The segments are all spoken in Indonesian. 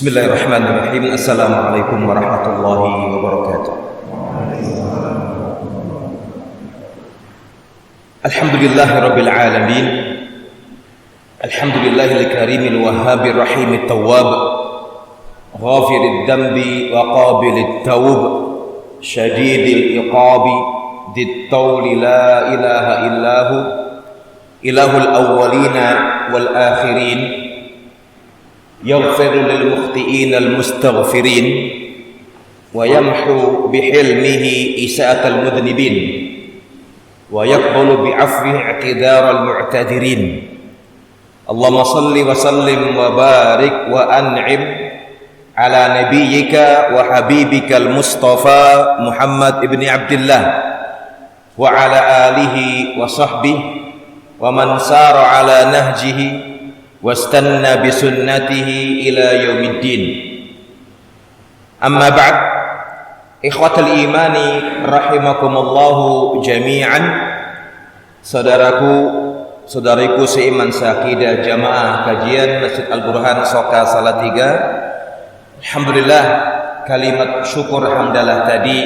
Bismillahirrahmanirrahim. Assalamualaikum warahmatullahi wabarakatuh. Alhamdulillahirabbil alamin. Alhamdulillahil karimil wahhabir rahimit tawwab. Ghafirid dambi wa qabilit tawb. Syadidil iqabi. Dit tawli la ilaha illahu. Ilahul awwalina wal akhirin. يغفر للمخطئين المستغفرين ويمحو بحلمه إساءة المذنبين ويقبل بعفوه اعتذار المعتذرين اللهم صل وسلم وبارك وأنعم على نبيك وحبيبك المصطفى محمد بن عبد الله وعلى آله وصحبه ومن سار على نهجه واستنى بسنته إلى يوم الدين أما بعد إخوة الإيمان رحمكم الله جميعا saudaraku seiman seaqidah jamaah kajian Masjid Al-Burhan Soka Salatiga. Alhamdulillah, kalimat syukur hamdalah tadi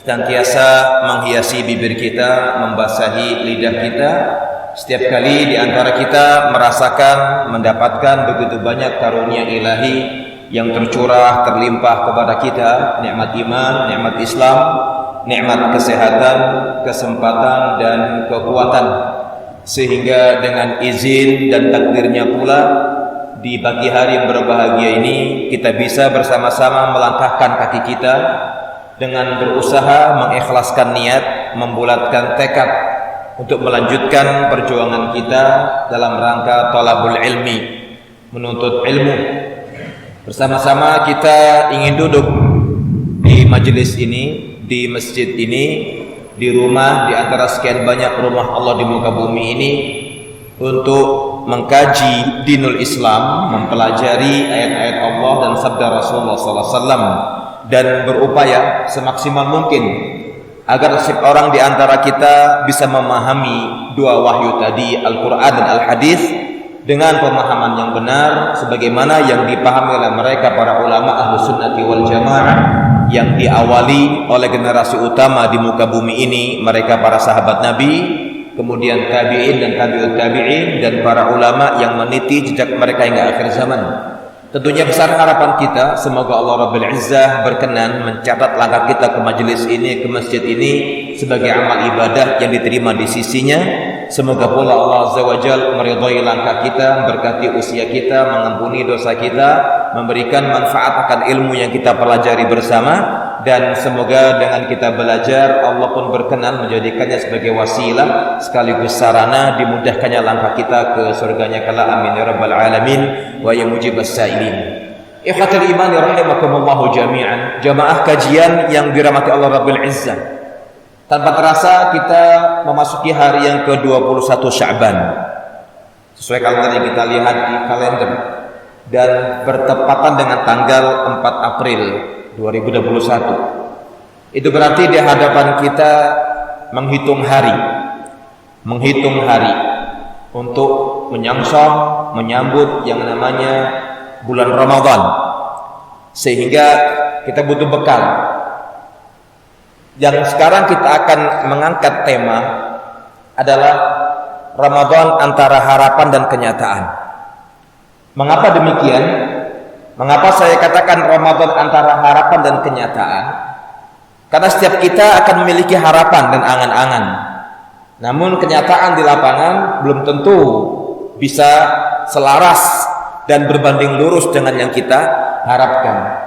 senantiasa menghiasi bibir kita, membasahi lidah kita setiap kali di antara kita merasakan, mendapatkan begitu banyak karunia ilahi yang tercurah, terlimpah kepada kita, nikmat iman, nikmat Islam, nikmat kesehatan, kesempatan dan kekuatan, sehingga dengan izin dan takdirnya pula di pagi hari yang berbahagia ini kita bisa bersama-sama melangkahkan kaki kita dengan berusaha mengikhlaskan niat, membulatkan tekad untuk melanjutkan perjuangan kita dalam rangka thalabul ilmi, menuntut ilmu. Bersama-sama kita ingin duduk di majelis ini, di masjid ini, di rumah, di antara sekian banyak rumah Allah di muka bumi ini, untuk mengkaji dinul Islam, mempelajari ayat-ayat Allah dan sabda Rasulullah SAW, dan berupaya semaksimal mungkin agar setiap orang di antara kita bisa memahami dua wahyu tadi, Al-Quran dan Al-Hadis, dengan pemahaman yang benar sebagaimana yang dipahami oleh mereka para ulama Ahlus Sunnati wal Jamaah yang diawali oleh generasi utama di muka bumi ini, mereka para sahabat Nabi, kemudian tabi'in dan tabi'ut tabi'in, dan para ulama yang meniti jejak mereka hingga akhir zaman. Tentunya besar harapan kita, semoga Allah Rabbul Izzah berkenan mencatat langkah kita ke majelis ini, ke masjid ini sebagai amal ibadah yang diterima di sisinya. Semoga pula Allah Azza wa Jalla meridhai langkah kita, memberkati usia kita, mengampuni dosa kita, memberikan manfaat akan ilmu yang kita pelajari bersama, dan semoga dengan kita belajar Allah pun berkenan menjadikannya sebagai wasilah sekaligus sarana dimudahkannya langkah kita ke surganya kelak. Amin ya rabbal alamin wa ya mujibas sa'ilin. Ikhwatul iman rahimakumullah jami'an, jamaah kajian yang dirahmati Allah Rabbul Izzah. Tanpa terasa kita memasuki hari yang ke-21 Sya'ban sesuai kalender yang kita lihat di kalender, dan bertepatan dengan tanggal 4 April 2021. Itu berarti di hadapan kita menghitung hari untuk menyongsong, menyambut yang namanya bulan Ramadan, sehingga kita butuh bekal. Yang sekarang kita akan mengangkat tema adalah Ramadan antara harapan dan kenyataan. Mengapa demikian? Mengapa saya katakan Ramadan antara harapan dan kenyataan? Karena setiap kita akan memiliki harapan dan angan-angan, namun kenyataan di lapangan belum tentu bisa selaras dan berbanding lurus dengan yang kita harapkan.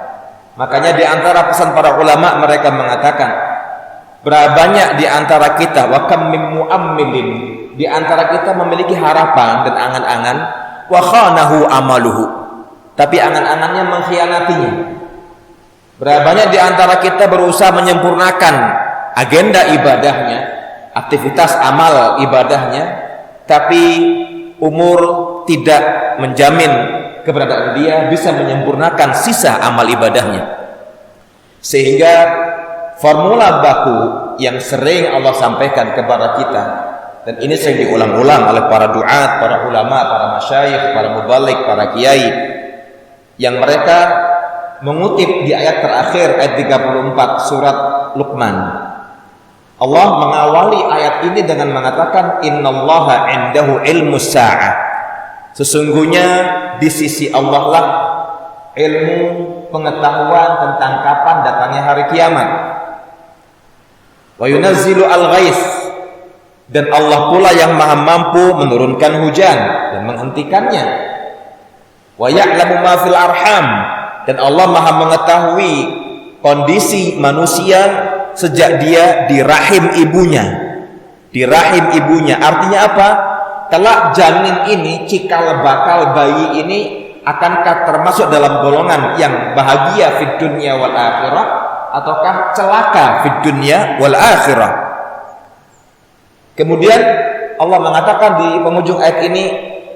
Makanya di antara pesan para ulama, mereka mengatakan, berapa banyak di antara kita, wa kam min mu'ammilin, di antara kita memiliki harapan dan angan-angan, wa khanahu amaluhu, tapi angan-angannya mengkhianatinya. Berapa banyak di antara kita berusaha menyempurnakan agenda ibadahnya, aktivitas amal ibadahnya, tapi umur tidak menjamin keberadaan dia bisa menyempurnakan sisa amal ibadahnya. Sehingga formula baku yang sering Allah sampaikan kepada kita, dan ini sering diulang-ulang oleh para duat, para ulama, para masyayikh, para mubalik, para kiai, yang mereka mengutip di ayat terakhir ayat 34 surat Luqman. Allah mengawali ayat ini dengan mengatakan innallaha indahu ilmus sa'ah. Sesungguhnya di sisi Allah lah ilmu pengetahuan tentang kapan datangnya hari kiamat. Wa yunazzilu al-ghais, dan Allah pula yang maha mampu menurunkan hujan dan menghentikannya. Wa ya'lamu ma fil arham, dan Allah maha mengetahui kondisi manusia sejak dia di rahim ibunya. Di rahim ibunya artinya apa? Kelak janin ini, cikal bakal bayi ini akankah termasuk dalam golongan yang bahagia fid dunya wal akhirah, ataukah celaka fid dunya wal akhirah? Kemudian Allah mengatakan di penghujung ayat ini,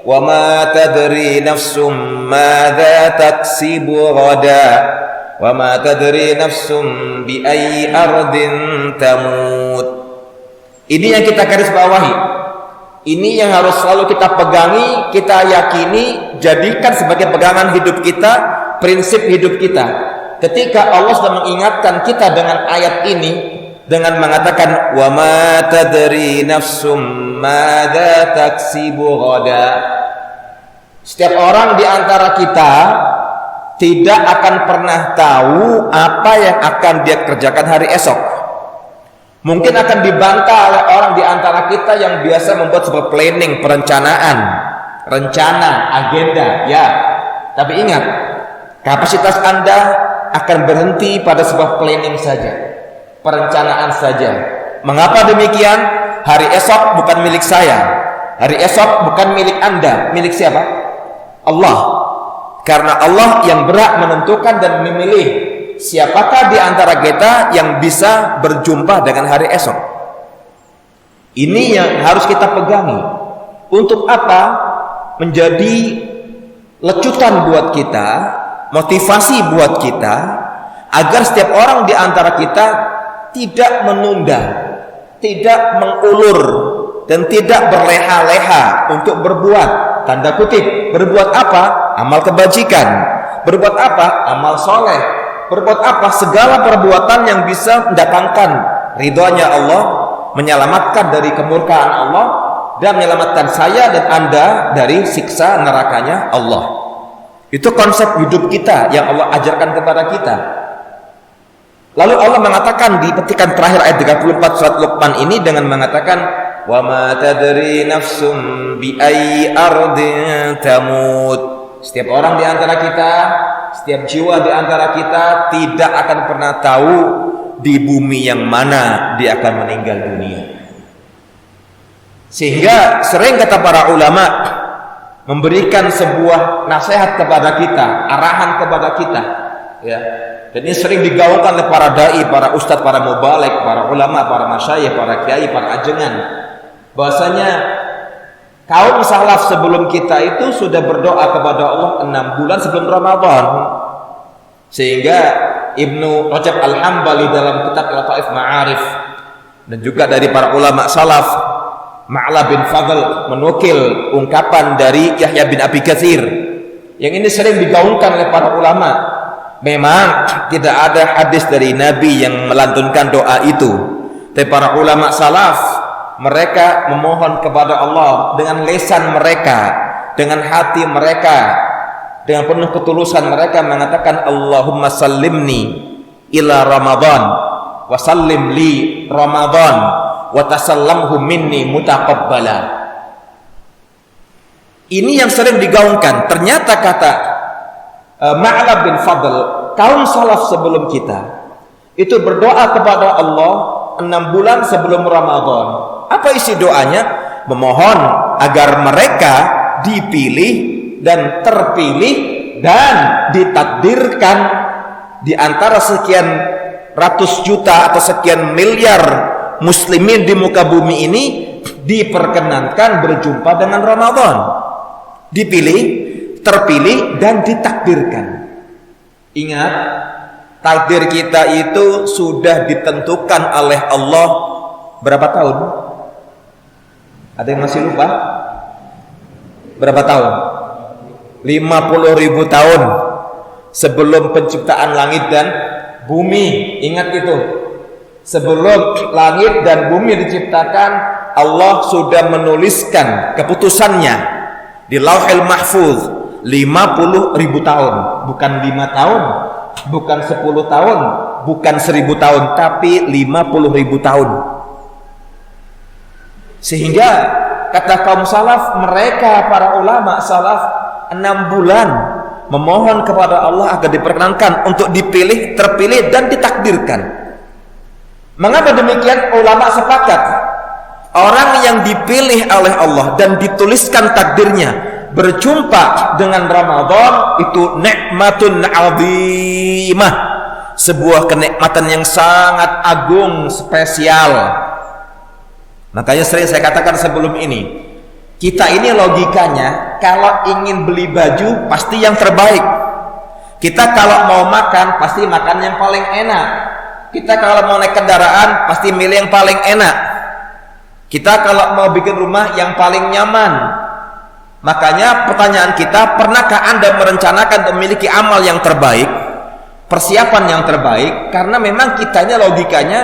wa ma tadri nafsum madza taksibu ghada wa ma tadri nafsum bi ayyi ardin tamut. Ini yang kita garis bawahi. Ini yang harus selalu kita pegangi, kita yakini, jadikan sebagai pegangan hidup kita, prinsip hidup kita. Ketika Allah sudah mengingatkan kita dengan ayat ini, dengan mengatakan wa ma tadri nafsum madza taksibu ghada. Setiap orang di antara kita tidak akan pernah tahu apa yang akan dia kerjakan hari esok. Mungkin akan dibantah oleh orang di antara kita yang biasa membuat sebuah planning, perencanaan, rencana, agenda, ya. Tapi ingat, kapasitas Anda akan berhenti pada sebuah planning saja, perencanaan saja. Mengapa demikian? Hari esok bukan milik saya. Hari esok bukan milik Anda. Milik siapa? Allah. Karena Allah yang berhak menentukan dan memilih siapakah di antara kita yang bisa berjumpa dengan hari esok. Ini yang harus kita pegangi. Untuk apa? Menjadi lecutan buat kita, motivasi buat kita, agar setiap orang di antara kita tidak menunda, tidak mengulur, dan tidak berleha-leha untuk berbuat, tanda kutip, berbuat apa? Amal kebajikan. Berbuat apa? Amal soleh. Berbuat apa? Segala perbuatan yang bisa mendatangkan ridhonya Allah, menyelamatkan dari kemurkaan Allah, dan menyelamatkan saya dan Anda dari siksa nerakanya Allah. Itu konsep hidup kita yang Allah ajarkan kepada kita. Lalu Allah mengatakan di petikan terakhir ayat 34 surat Luqman ini dengan mengatakan wa ma tadri nafsum bi ayyi ardin tamut. Setiap orang di antara kita, setiap jiwa di antara kita tidak akan pernah tahu di bumi yang mana dia akan meninggal dunia. Sehingga sering kata para ulama memberikan sebuah nasihat kepada kita, arahan kepada kita, ya. Dan ini sering digaungkan oleh para dai, para ustadz, para mubaligh, para ulama, para masyayikh, para kiai, para ajengan, bahwasanya kaum salaf sebelum kita itu sudah berdoa kepada Allah 6 bulan sebelum Ramadan. Sehingga Ibnu Rajab Al-Hambali dalam kitab Lataif Ma'arif dan juga dari para ulama salaf, Ma'la bin Fadl menukil ungkapan dari Yahya bin Abi Katsir yang ini sering digaungkan oleh para ulama. Memang tidak ada hadis dari Nabi yang melantunkan doa itu, tapi para ulama salaf mereka memohon kepada Allah dengan lisan mereka, dengan hati mereka, dengan penuh ketulusan mereka mengatakan Allahumma sallimni ila Ramadan wa sallim li Ramadan wa tasallamhu minni mutaqabbala. Ini yang sering digaungkan. Ternyata kata Ma'la bin Fadl, kaum salaf sebelum kita itu berdoa kepada Allah 6 bulan sebelum Ramadan. Apa isi doanya? Memohon agar mereka dipilih dan terpilih dan ditakdirkan di antara sekian ratus juta atau sekian miliar muslimin di muka bumi ini diperkenankan berjumpa dengan Ramadan. Dipilih, terpilih dan ditakdirkan. Ingat, takdir kita itu sudah ditentukan oleh Allah berapa tahun? Ada yang masih lupa? Berapa tahun? 50.000 tahun Sebelum penciptaan langit dan bumi, ingat itu. Sebelum langit dan bumi diciptakan, Allah sudah menuliskan keputusannya di Lauhil Mahfuz 50.000 tahun, bukan 5 tahun, bukan 10 tahun, bukan 1000 tahun, tapi 50.000 tahun. Sehingga kata kaum salaf, mereka para ulama salaf 6 bulan memohon kepada Allah agar diperkenankan untuk dipilih, terpilih dan ditakdirkan. Mengapa demikian? Ulama sepakat, orang yang dipilih oleh Allah dan dituliskan takdirnya berjumpa dengan Ramadan itu nikmatun azimah, sebuah kenikmatan yang sangat agung, spesial. Makanya sering saya katakan sebelum ini, kita ini logikanya kalau ingin beli baju pasti yang terbaik. Kita kalau mau makan pasti makan yang paling enak. Kita kalau mau naik kendaraan pasti milih yang paling enak. Kita kalau mau bikin rumah yang paling nyaman. Makanya pertanyaan kita, pernahkah Anda merencanakan untuk memiliki amal yang terbaik, persiapan yang terbaik? Karena memang kitanya logikanya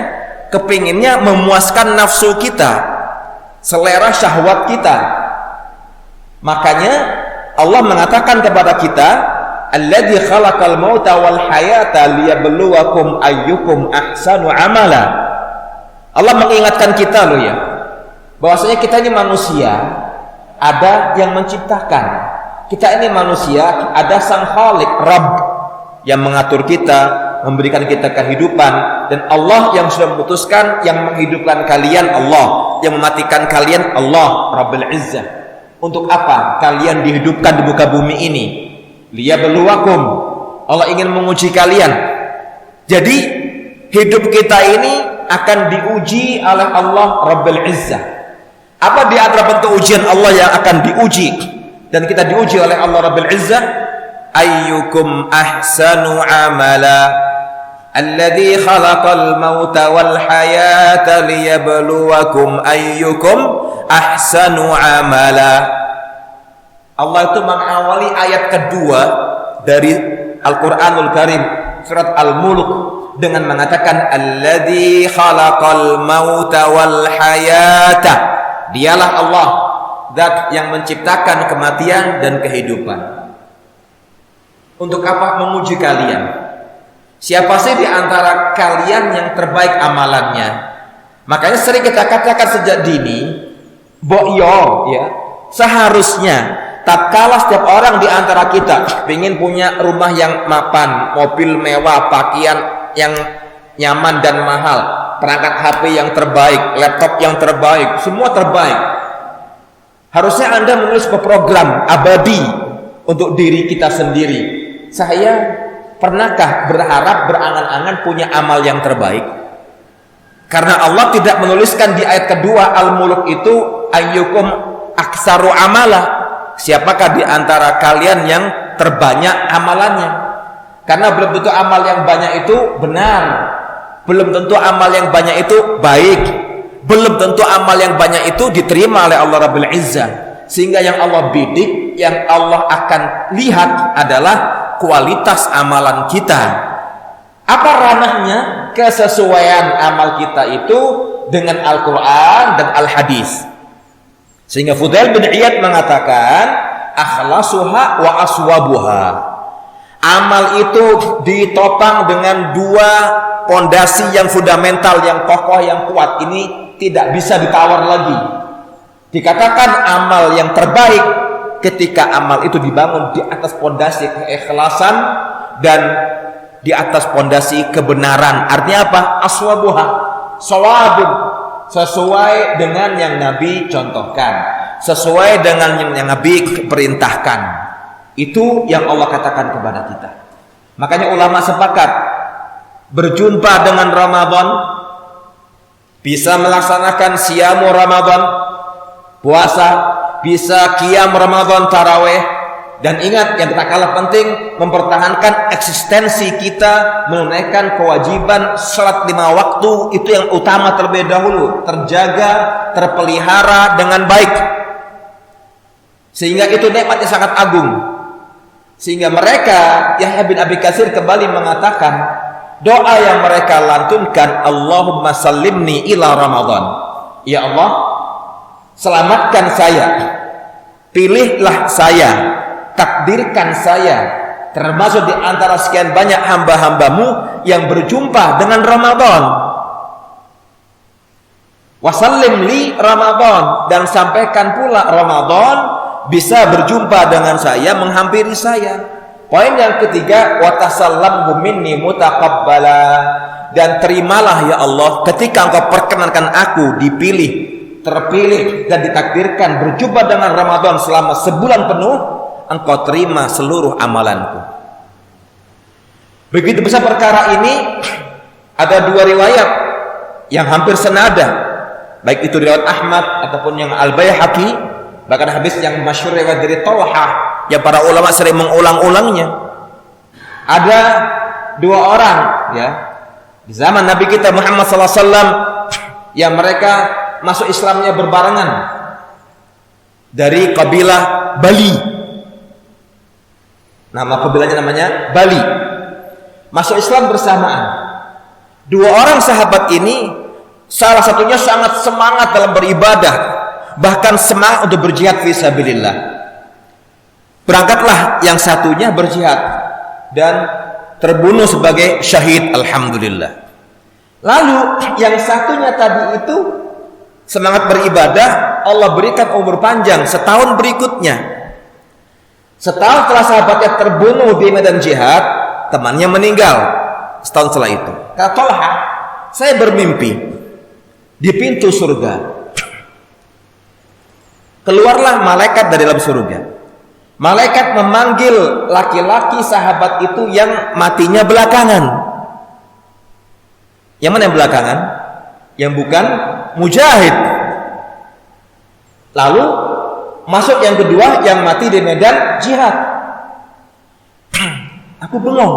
kepinginnya memuaskan nafsu kita, selera syahwat kita. Makanya Allah mengatakan kepada kita, alladzi khalaqal mauta wal hayata liyabluwakum ayyukum ahsanu amala. Allah mengingatkan kita loh ya, bahwasanya kita ini manusia, ada yang menciptakan. Kita ini manusia, ada sang Khalik, Rabb, yang mengatur kita, memberikan kita kehidupan. Dan Allah yang sudah memutuskan, yang menghidupkan kalian Allah, yang mematikan kalian Allah, Rabbul Izzah. Untuk apa kalian dihidupkan di muka bumi ini? Liyabluwakum, Allah ingin menguji kalian. Jadi hidup kita ini akan diuji oleh Allah Rabbul Izzah. Apa di antara bentuk ujian Allah yang akan diuji dan kita diuji oleh Allah Rabbul Izzah? Ayyukum ahsanu amala alladzi khalaqal mauta wal hayata liyabluwakum ayyukum ahsanu amala. Allah itu mengawali ayat kedua dari Al-Qur'anul Karim surat Al-Mulk dengan mengatakan alladzi khalaqal mauta wal hayata. Dialah Allah, zat yang menciptakan kematian dan kehidupan. Untuk apa? Menguji kalian. Siapa sih di antara kalian yang terbaik amalannya? Makanya sering kita katakan sejak dini, boyo ya, seharusnya tatkala setiap orang di antara kita ingin punya rumah yang mapan, mobil mewah, pakaian yang nyaman dan mahal, perangkat HP yang terbaik, laptop yang terbaik, semua terbaik. Harusnya Anda menulis program abadi untuk diri kita sendiri. Saya pernahkah berharap, berangan-angan punya amal yang terbaik? Karena Allah tidak menuliskan di ayat kedua Al-Mulk itu ayyukum aksaru amala, siapakah di antara kalian yang terbanyak amalannya? Karena belum tentu amal yang banyak itu benar, belum tentu amal yang banyak itu baik, belum tentu amal yang banyak itu diterima oleh Allah Rabbul Izzah. Sehingga yang Allah bidik, yang Allah akan lihat adalah kualitas amalan kita. Apa ranahnya? Kesesuaian amal kita itu dengan Al-Quran dan Al-Hadis. Sehingga Fudail bin Iyad mengatakan akhlasuha wa aswabuha. Amal itu ditopang dengan dua pondasi yang fundamental, yang kokoh, yang kuat. Ini tidak bisa ditawar lagi. Dikatakan amal yang terbaik ketika amal itu dibangun di atas pondasi keikhlasan dan di atas pondasi kebenaran. Artinya apa? Aswabuha, shawabun, sesuai dengan yang Nabi contohkan, sesuai dengan yang Nabi perintahkan. Itu yang Allah katakan kepada kita. Makanya ulama sepakat, berjumpa dengan Ramadan, bisa melaksanakan siamu Ramadan, puasa, bisa qiyam Ramadan, taraweh. Dan ingat, yang tak kalah penting, mempertahankan eksistensi kita, menunaikan kewajiban salat 5 waktu, itu yang utama terlebih dahulu, terjaga, terpelihara dengan baik. Sehingga itu nikmatnya sangat agung. Sehingga mereka, Yahya bin Abi Katsir kembali mengatakan, doa yang mereka lantunkan, Allahumma sallimni ila Ramadan. Ya Allah, selamatkan saya, pilihlah saya, takdirkan saya termasuk di antara sekian banyak hamba-hambamu yang berjumpa dengan Ramadan. Wasallim li Ramadan, dan sampaikan pula Ramadan bisa berjumpa dengan saya, menghampiri saya. Poin yang ketiga, watasallamhu minni mutaqabbala, dan terimalah ya Allah ketika engkau perkenankan aku dipilih, terpilih dan ditakdirkan berjumpa dengan Ramadan selama sebulan penuh, engkau terima seluruh amalanku. Begitu besar perkara ini, ada dua riwayat yang hampir senada, baik itu riwayat Ahmad ataupun yang Al-Baihaqi, bahkan hadis yang masyhur riwayat dari Thalhah yang para ulama sering mengulang-ulangnya. Ada dua orang ya di zaman Nabi kita Muhammad SAW yang mereka masuk Islamnya berbarengan dari kabilah Bali. Nama kabilahnya namanya Bali. Masuk Islam bersamaan. Dua orang sahabat ini, salah satunya sangat semangat dalam beribadah, bahkan semangat untuk berjihad fisabilillah. Berangkatlah yang satunya berjihad dan terbunuh sebagai syahid, alhamdulillah. Lalu yang satunya tadi itu semangat beribadah, Allah berikan umur panjang setahun berikutnya. Setahun setelah sahabatnya terbunuh di medan jihad, temannya meninggal. Setahun setelah itu, kata Thalhah, saya bermimpi di pintu surga. Keluarlah malaikat dari dalam surga. Malaikat memanggil laki-laki sahabat itu yang matinya belakangan. Yang mana yang belakangan? Yang bukan mujahid. Lalu masuk yang kedua yang mati di medan jihad. Aku bengong.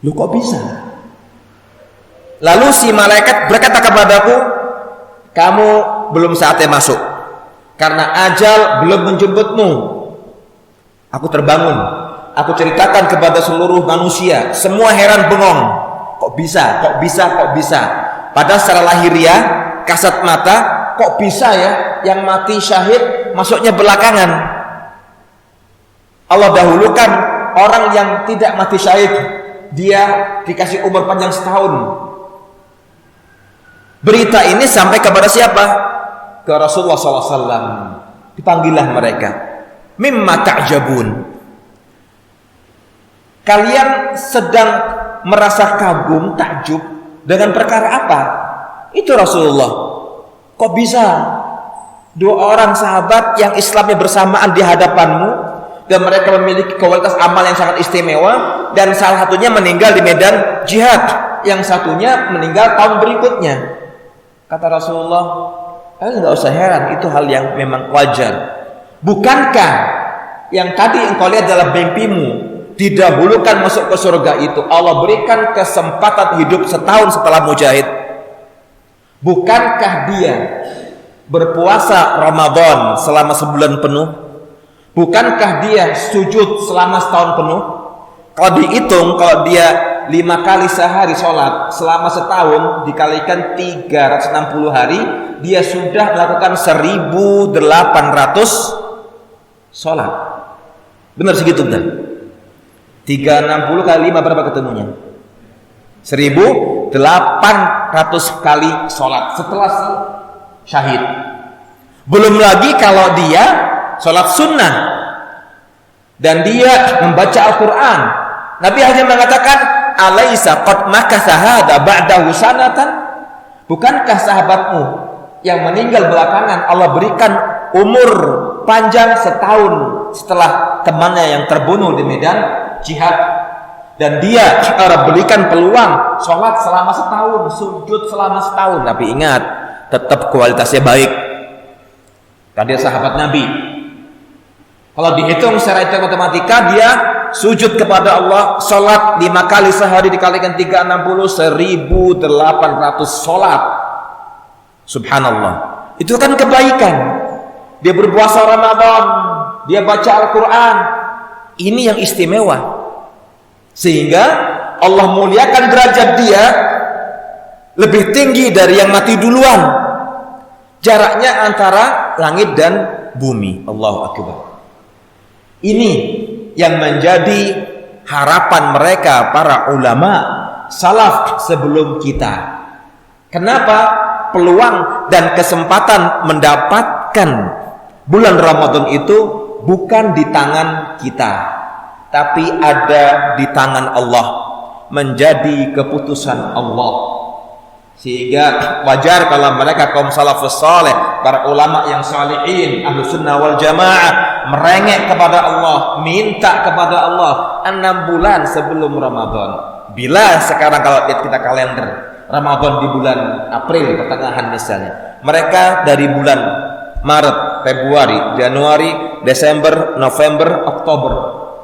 Lu kok bisa? Lalu si malaikat berkata kepadaku, kamu belum saatnya masuk, karena ajal belum menjemputmu. Aku terbangun, aku ceritakan kepada seluruh manusia, semua heran bengong. Kok bisa? Kok bisa? Kok bisa? Padahal secara lahiriah, kasat mata, kok bisa ya yang mati syahid masuknya belakangan? Allah dahulukan orang yang tidak mati syahid, dia dikasih umur panjang setahun. Berita ini sampai kepada siapa? Ke Rasulullah SAW. Dipanggillah mereka. Mimma ta'jabun. Kalian sedang merasa kagum, takjub dengan perkara apa? Itu Rasulullah. Kok bisa dua orang sahabat yang Islamnya bersamaan di hadapanmu, dan mereka memiliki kualitas amal yang sangat istimewa, dan salah satunya meninggal di medan jihad, yang satunya meninggal tahun berikutnya? Kata Rasulullah, kalian nggak usah heran, itu hal yang memang wajar. Bukankah yang tadi engkau lihat dalam mimpimu, didahulukan masuk ke surga itu, Allah berikan kesempatan hidup setahun setelah mujahid? Bukankah dia berpuasa Ramadan selama sebulan penuh? Bukankah dia sujud selama setahun penuh? Kalau dihitung, kalau dia 5 kali sehari sholat selama setahun dikalikan 360 hari, dia sudah melakukan 1.800 sholat. Benar segitu kan? 360 kali 5 berapa ketemunya? 1.800 kali sholat setelah syahid. Belum lagi kalau dia sholat sunnah dan dia membaca Al-Quran. Nabi hanya mengatakan, alaisa qad makatha hadza ba'dahu sanatan? Bukankah sahabatmu yang meninggal belakangan Allah berikan umur panjang setahun setelah temannya yang terbunuh di medan jihad, dan dia berikan peluang sholat selama setahun, sujud selama setahun. Tapi ingat, tetap kualitasnya baik, karena dia sahabat Nabi. Kalau dihitung secara hitung matematika, dia sujud kepada Allah, sholat 5 kali sehari dikalikan 360, 1.800 sholat. Subhanallah, itu kan kebaikan. Dia berpuasa Ramadan, dia baca Al-Quran, Ini yang istimewa, sehingga Allah muliakan derajat dia lebih tinggi dari yang mati duluan. Jaraknya antara langit dan bumi. Allahu Akbar. Ini yang menjadi harapan mereka para ulama salaf sebelum kita. Kenapa? Peluang dan kesempatan mendapatkan bulan Ramadan itu bukan di tangan kita, tapi ada di tangan Allah, menjadi keputusan Allah. Sehingga wajar kalau mereka kaum salafus saleh, para ulama yang salihin, ahlu sunnah wal jamaah, merengek kepada Allah, minta kepada Allah 6 bulan sebelum Ramadan. Bila sekarang kalau lihat kita kalender Ramadan di bulan April pertengahan misalnya, mereka dari bulan Maret, Februari, Januari, Desember, November, Oktober,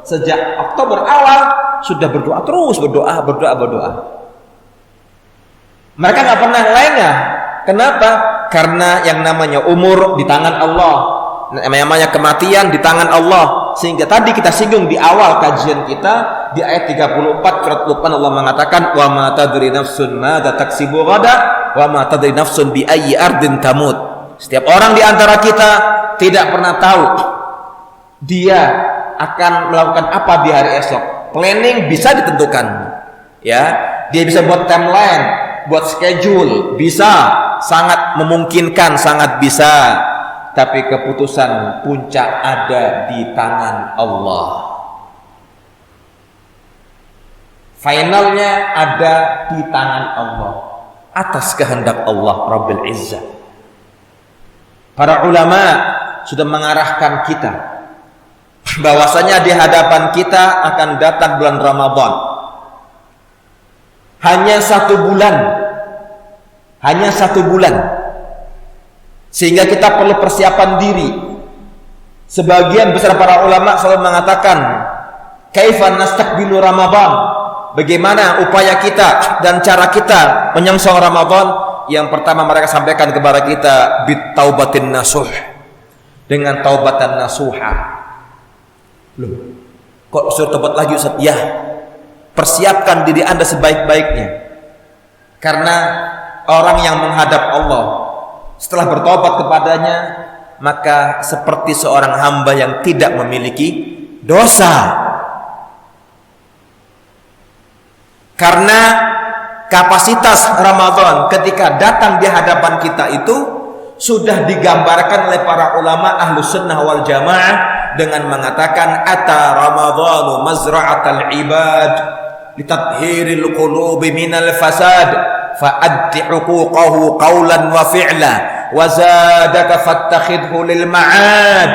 sejak Oktober awal sudah berdoa terus, berdoa. Mereka nggak pernah lengah. Kenapa? Karena yang namanya umur di tangan Allah, namanya kematian di tangan Allah. Sehingga tadi kita singgung di awal kajian kita di ayat 34 surat Luqman, Allah mengatakan wa ma tadri nafsun madza taksibu ghada wa ma tadri nafsun bi ayyi ardin tamut. Setiap orang di antara kita tidak pernah tahu dia akan melakukan apa di hari esok. Planning bisa ditentukan, ya, dia bisa buat timeline, buat schedule, bisa, sangat memungkinkan, sangat bisa. Tapi keputusan puncak ada di tangan Allah. Finalnya ada di tangan Allah, atas kehendak Allah Rabbil Izzah. Para ulama sudah mengarahkan kita bahwasanya di hadapan kita akan datang bulan Ramadan. Hanya satu bulan, sehingga kita perlu persiapan diri. Sebagian besar para ulama selalu mengatakan, kaifan nastaqbilu Ramadan, bagaimana upaya kita dan cara kita menyongsong Ramadan. Yang pertama mereka sampaikan kepada kita, bitaubatin nasuh, dengan taubatan nasuha. Loh, kok suruh tobat lagi Ustaz? Ya, persiapkan diri Anda sebaik-baiknya, karena orang yang menghadap Allah setelah bertobat kepadanya, maka seperti seorang hamba yang tidak memiliki dosa. Karena kapasitas Ramadan ketika datang di hadapan kita itu sudah digambarkan oleh para ulama ahlu sunnah wal jamaah dengan mengatakan ata Ramadhanu mazra'atal ibad litathhiril qulubi minal fasad fa'addi huquqahu qawlan wa fi'la wa zadaka fattakhidhu lil ma'ad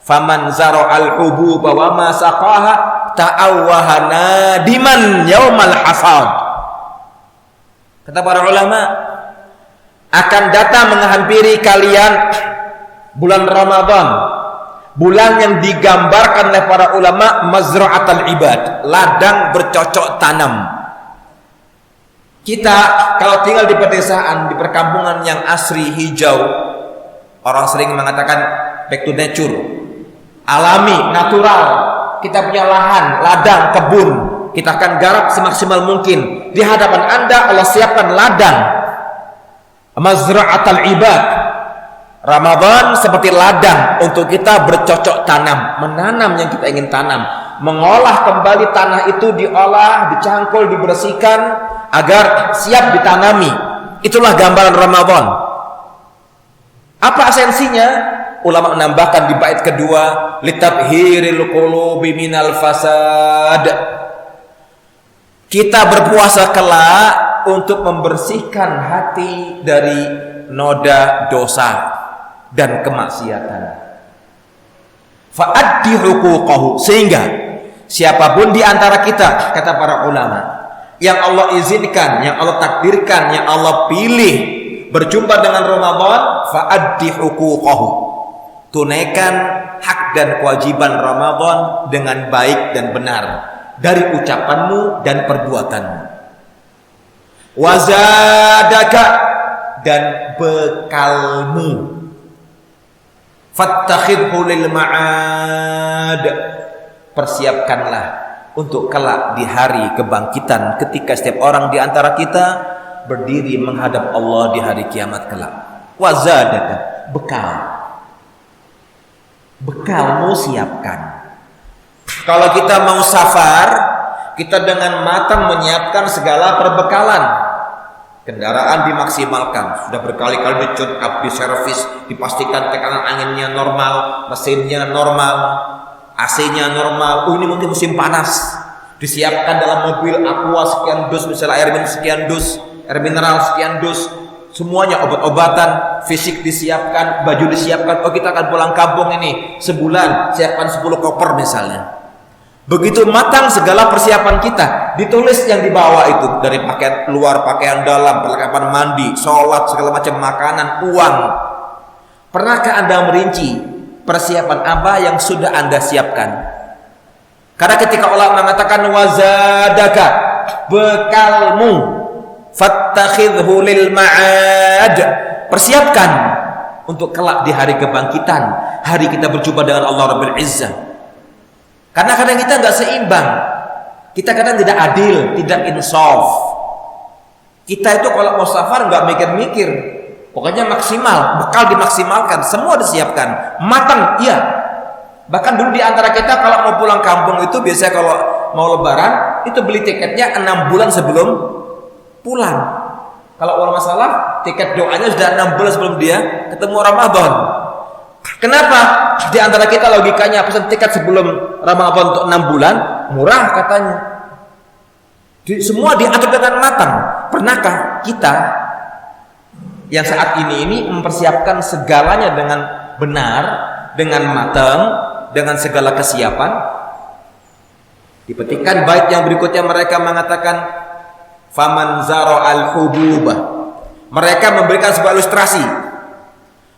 faman zara'al hububa wa ma saqaha ta'awwaha nadiman yaumal hasad. Kata para ulama, akan datang menghampiri kalian bulan Ramadan, bulan yang digambarkan oleh para ulama mazra'atul ibad, ladang bercocok tanam. Kita kalau tinggal di pedesaan, di perkampungan yang asri, hijau, orang sering mengatakan back to nature, alami, natural. Kita punya lahan, ladang, kebun, kita akan garap semaksimal mungkin. Di hadapan Anda Allah siapkan ladang, mazra'atul ibad. Ramadan seperti ladang untuk kita bercocok tanam, menanam yang kita ingin tanam, mengolah kembali tanah itu, diolah, dicangkul, dibersihkan agar siap ditanami. Itulah gambaran Ramadan. Apa esensinya? Ulama menambahkan di bait kedua, litabhiril qulubi minal fasad. Kita berpuasa kelak untuk membersihkan hati dari noda dosa dan kemaksiatan. Fa'addi huquqahu, sehingga siapapun di antara kita, kata para ulama, yang Allah izinkan, yang Allah takdirkan, yang Allah pilih berjumpa dengan Ramadan, fa'addi huquqahu, tunaikan hak dan kewajiban Ramadan dengan baik dan benar dari ucapanmu dan perbuatanmu. Wazadaka, dan bekalmu. Fattakhidhu lil ma'ad, persiapkanlah untuk kelak di hari kebangkitan ketika setiap orang di antara kita berdiri menghadap Allah di hari kiamat kelak. Wazadaka, bekalmu siapkan. Kalau kita mau safar, kita dengan matang menyiapkan segala perbekalan. Kendaraan dimaksimalkan, sudah berkali-kali di-tune up, diservis, dipastikan tekanan anginnya normal, mesinnya normal, AC-nya normal. Oh, ini mungkin musim panas. Disiapkan dalam mobil aqua sekian dus, misalnya air minum sekian dus, air mineral sekian dus, semuanya obat-obatan, fisik disiapkan, baju disiapkan. Oh, kita akan pulang kampung ini sebulan, siapkan 10 koper misalnya. Begitu matang segala persiapan kita, ditulis yang dibawa itu dari pakaian luar, pakaian dalam, perlengkapan mandi, sholat, segala macam makanan, uang. Pernahkah Anda merinci persiapan apa yang sudah Anda siapkan? Karena ketika Allah mengatakan wazadaka, bekalmu, fattakhidhu lil ma'ad, persiapkan untuk kelak di hari kebangkitan, hari kita berjumpa dengan Allah Rabbul Izzah. Karena kadang kita nggak seimbang, kita kadang tidak adil, tidak insaf. Kita itu kalau mau safar nggak mikir-mikir, pokoknya maksimal, bekal dimaksimalkan, semua disiapkan, matang, iya. Bahkan dulu di antara kita kalau mau pulang kampung itu biasanya kalau mau lebaran itu beli tiketnya 6 bulan sebelum pulang. Kalau orang masalah tiket doanya sudah 6 bulan sebelum dia ketemu Ramadan. Kenapa? Di antara kita logikanya pesan tiket sebelum Ramadan untuk 6 bulan murah katanya. Semua diatur dengan matang. Pernahkah kita yang saat ini mempersiapkan segalanya dengan benar, dengan matang, dengan segala kesiapan? Dipetikkan bait yang berikutnya, mereka mengatakan faman zaro al-hububah. Mereka memberikan sebuah ilustrasi.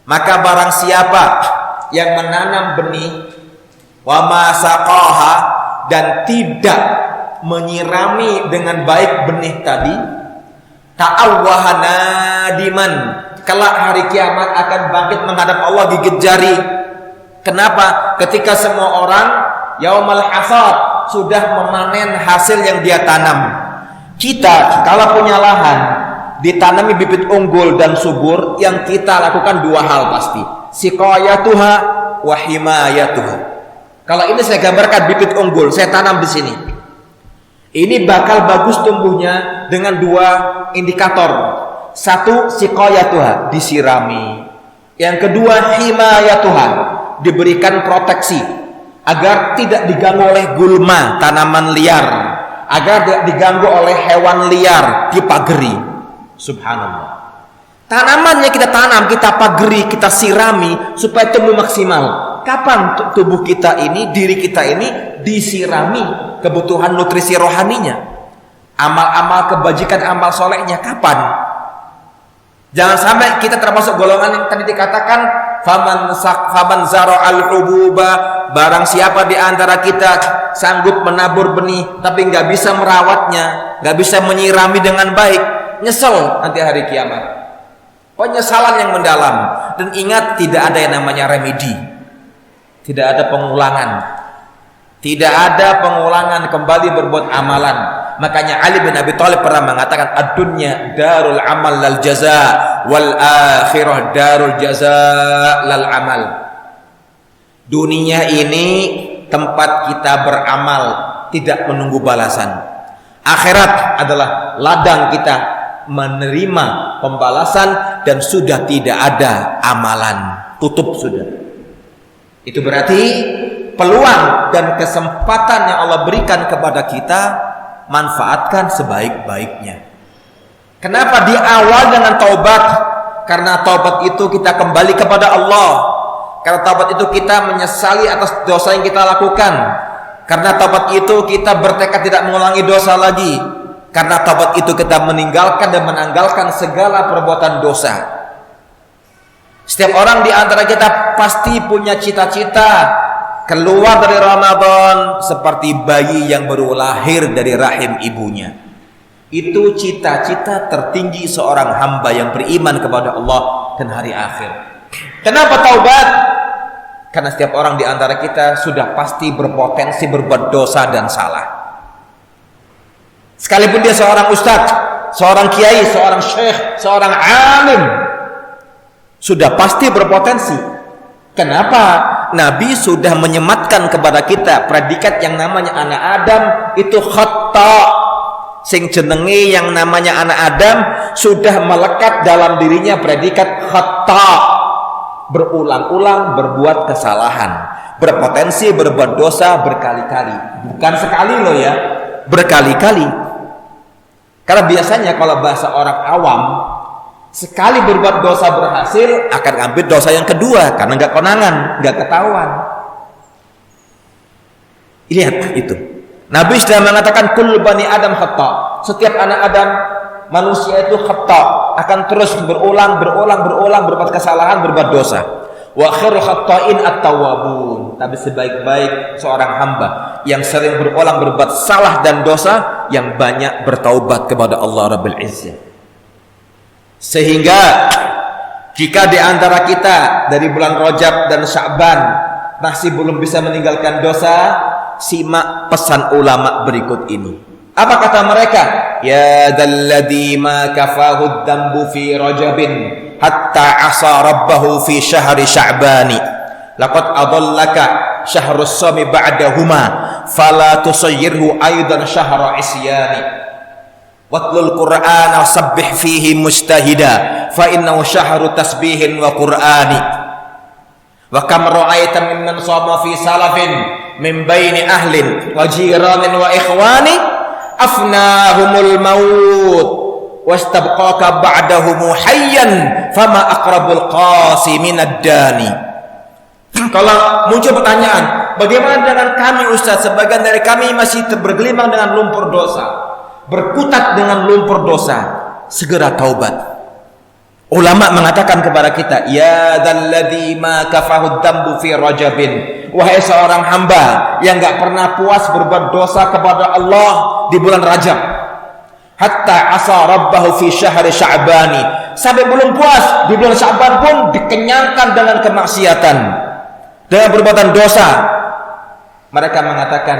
Maka barang siapa yang menanam benih wa masaqaha dan tidak menyirami dengan baik benih tadi, ta'awwaha nadiman, kelak hari kiamat akan bangkit menghadap Allah gigit jari. Kenapa? Ketika semua orang yaumal hasad sudah memanen hasil yang dia tanam. Kita kalau punya lahan ditanami bibit unggul dan subur, yang kita lakukan dua hal pasti, siqayatuha wa himayatuha. Kalau ini saya gambarkan bibit unggul, saya tanam di sini. Ini bakal bagus tumbuhnya dengan dua indikator. Satu, siqayatuha, disirami. Yang kedua, himayatuha, diberikan proteksi agar tidak diganggu oleh gulma, tanaman liar, agar tidak diganggu oleh hewan liar, dipageri. Subhanallah. Tanamannya kita tanam, kita pageri, kita sirami supaya tumbuh maksimal. Kapan tubuh kita ini, diri kita ini disirami kebutuhan nutrisi rohaninya, amal-amal kebajikan, amal solehnya? Kapan? Jangan sampai kita termasuk golongan yang tadi dikatakan faman zaro al-hububa, barang siapa di antara kita sanggup menabur benih tapi nggak bisa merawatnya, nggak bisa menyirami dengan baik, nyesel nanti hari kiamat, penyesalan yang mendalam. Dan ingat, tidak ada yang namanya remedi, tidak ada pengulangan, tidak ada pengulangan kembali berbuat amalan. Makanya Ali bin Abi Thalib pernah mengatakan, ad-dunya darul amal lal jaza wal akhirah darul jaza lal amal. Dunia ini tempat kita beramal, tidak menunggu balasan. Akhirat adalah ladang kita menerima pembalasan, dan sudah tidak ada amalan, tutup sudah. Itu berarti peluang dan kesempatan yang Allah berikan kepada kita, manfaatkan sebaik-baiknya. Kenapa di awal dengan taubat? Karena taubat itu kita kembali kepada Allah. Karena taubat itu kita menyesali atas dosa yang kita lakukan. Karena taubat itu kita bertekad tidak mengulangi dosa lagi. Karena taubat itu kita meninggalkan dan menanggalkan segala perbuatan dosa. Setiap orang di antara kita pasti punya cita-cita keluar dari Ramadan seperti bayi yang baru lahir dari rahim ibunya. Itu cita-cita tertinggi seorang hamba yang beriman kepada Allah dan hari akhir. Kenapa taubat? Karena setiap orang di antara kita sudah pasti berpotensi berbuat dosa dan salah. Sekalipun dia seorang ustadz, seorang kiai, seorang syekh, seorang alim, sudah pasti berpotensi. Kenapa? Nabi sudah menyematkan kepada kita predikat yang namanya anak Adam itu khata. Sing jenenge yang namanya anak Adam sudah melekat dalam dirinya predikat khata. Berulang-ulang berbuat kesalahan, berpotensi berbuat dosa berkali-kali. Bukan sekali loh ya, berkali-kali. Karena biasanya kalau bahasa orang awam, sekali berbuat dosa berhasil akan ambil dosa yang kedua karena nggak konangan, nggak ketahuan. Lihat itu. Nabi sudah mengatakan kullu bani Adam khata. Setiap anak Adam manusia itu khata, akan terus berulang berbuat kesalahan, berbuat dosa. Wa khairul khata'in at-tawwabun. Tapi sebaik-baik seorang hamba yang sering berulang berbuat salah dan dosa, yang banyak bertaubat kepada Allah Rabbul Izzah. Sehingga jika di antara kita dari bulan Rajab dan Sya'ban masih belum bisa meninggalkan dosa, simak pesan ulama berikut ini. Apa kata mereka? Ya dalladhi ma kafahu dzambu fi Rajabin hatta asa rabbahu fi syahri Sya'bani. Laqad adallaka syahrus sami ba'dahuma fala tusayyirhu aidan syahra isyani. Watlul Qur'ana wasabbih fihi mujtahida fa innahu syahru tasbihin wa qur'ani. Wa kam ra'aita mimman shama fi salafin min baini ahlin wa jiranin wa ikhwani afnahumul maut wastabqaka ba'dahumu hayyan fama aqrabul qasi minad dani. Kalau muncul pertanyaan, bagaimana dengan kami Ustaz? Sebagian dari kami masih bergelimang dengan lumpur dosa, berkutat dengan lumpur dosa. Segera taubat. Ulama mengatakan kepada kita, ya dzalladzi ma kafahu dzambu fi Rajabin, wahai seorang hamba yang enggak pernah puas berbuat dosa kepada Allah di bulan Rajab, hatta asa rabbahu fi syahri Sya'bani, sampai belum puas di bulan Sya'ban pun dikenyangkan dengan kemaksiatan, dengan perbuatan dosa. Mereka mengatakan,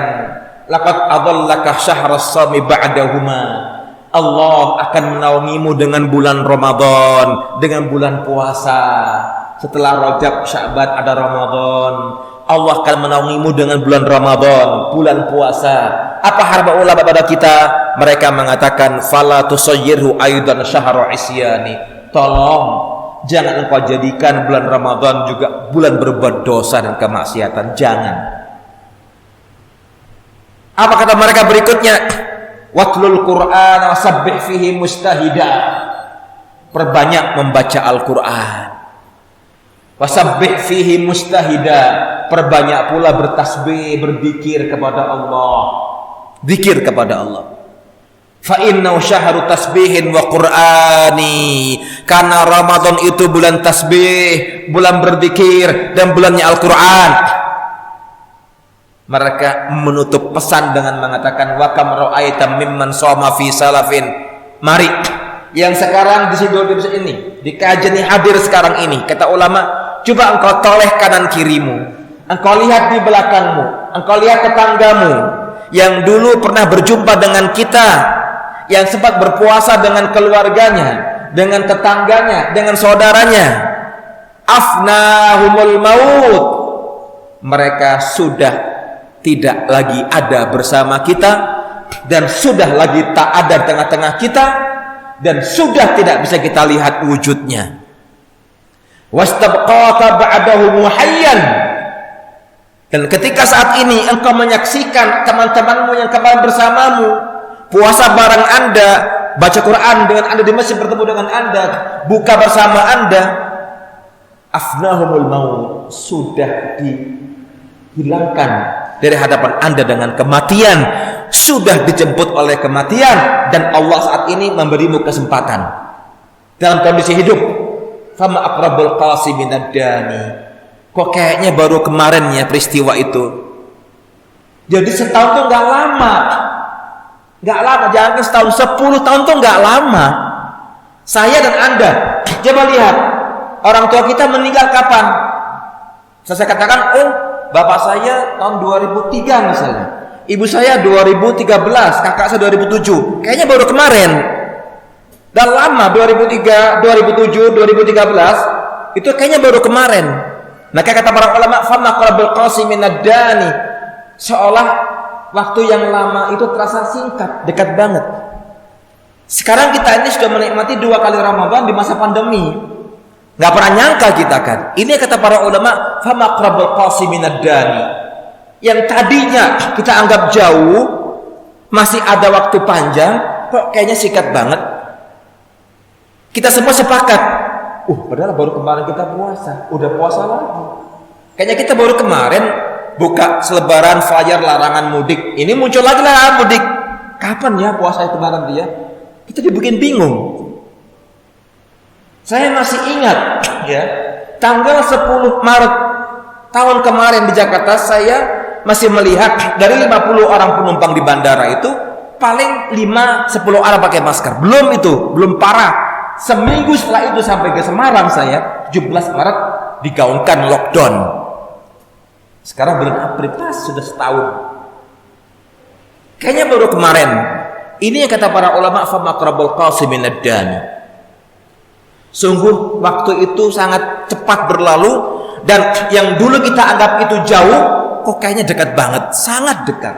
laqad adallaka syahrus sami ba'dahuma. Allah akan menaungimu dengan bulan Ramadan, dengan bulan puasa. Setelah Rajab, Sya'ban ada Ramadan. Allah akan menaungimu dengan bulan Ramadan, bulan puasa. Apa harba ulama pada kita? Mereka mengatakan fala tusayyirhu aidan syahra isyani. Tolong jangan engkau jadikan bulan Ramadan juga bulan berbuat dosa dan kemaksiatan. Jangan. Apa kata mereka berikutnya? Watlul Qur'an wasabbih fihi mujtahida. Perbanyak membaca Al-Qur'an. Wasabbih fihi mujtahida. Perbanyak pula bertasbih, berzikir kepada Allah. Zikir kepada Allah. Fa innahu syahru tasbihin wa qur'ani. Karena Ramadan itu bulan tasbih, bulan berzikir, dan bulannya Al-Qur'an. Mereka menutup pesan dengan mengatakan wa kam ra'aita mimman shoma fi salafin. Mari yang sekarang di sini di kajian hadir sekarang ini, kata ulama, coba engkau toleh kanan kirimu, engkau lihat di belakangmu, engkau lihat tetanggamu yang dulu pernah berjumpa dengan kita, yang sempat berpuasa dengan keluarganya, dengan tetangganya, dengan saudaranya. Afnahumul maut. Mereka sudah tidak lagi ada bersama kita, dan sudah lagi tak ada tengah-tengah kita, dan sudah tidak bisa kita lihat wujudnya. Wastabqaka ba'dahu hayyan. Dan ketika saat ini engkau menyaksikan teman-temanmu yang kemarin bersamamu puasa bareng Anda, baca Quran dengan Anda di masjid, bertemu dengan Anda, buka bersama Anda, afnahumul maut, sudah dihilangkan dari hadapan Anda dengan kematian, sudah dijemput oleh kematian, dan Allah saat ini memberimu kesempatan dalam kondisi hidup. Fama aqrabul qasi minad dani. Kok kayaknya baru kemarin ya peristiwa itu. Jadi setahun tuh nggak lama, jangan setahun, 10 tahun tuh nggak lama. Saya dan Anda coba lihat, orang tua kita meninggal kapan? Saya katakan, oh bapak saya tahun 2003 misalnya, ibu saya 2013, kakak saya 2007, kayaknya baru kemarin. Dan lama 2003, 2007, 2013 itu kayaknya baru kemarin. Maka kata para ulama, fama qarabul qasim minad-dani, seolah waktu yang lama itu terasa singkat, dekat banget. Sekarang kita ini sudah menikmati 2 kali Ramadan di masa pandemi. Nggak pernah nyangka kita kan. Ini kata para ulama, fama qarabul qasim minad-dani, yang tadinya kita anggap jauh, masih ada waktu panjang, kok kayaknya singkat banget. Kita semua sepakat, padahal baru kemarin kita puasa, udah puasa lagi. Kayaknya kita baru kemarin buka selebaran flyer larangan mudik. Ini muncul lagi larangan mudik. Kapan ya puasa itu kemarin dia? Kita dibikin bingung. Saya masih ingat ya, tanggal 10 Maret tahun kemarin di Jakarta, saya masih melihat dari 50 orang penumpang di bandara itu paling 5-10 orang pakai masker. Belum parah. Seminggu setelah itu sampai ke Semarang saya 17 Maret digaungkan lockdown. Sekarang bulan April, sudah setahun. Kayaknya baru kemarin. Ini yang kata para ulama, fama qarabul qasim minad-dani. Sungguh waktu itu sangat cepat berlalu, dan yang dulu kita anggap itu jauh, kok kayaknya dekat banget, sangat dekat.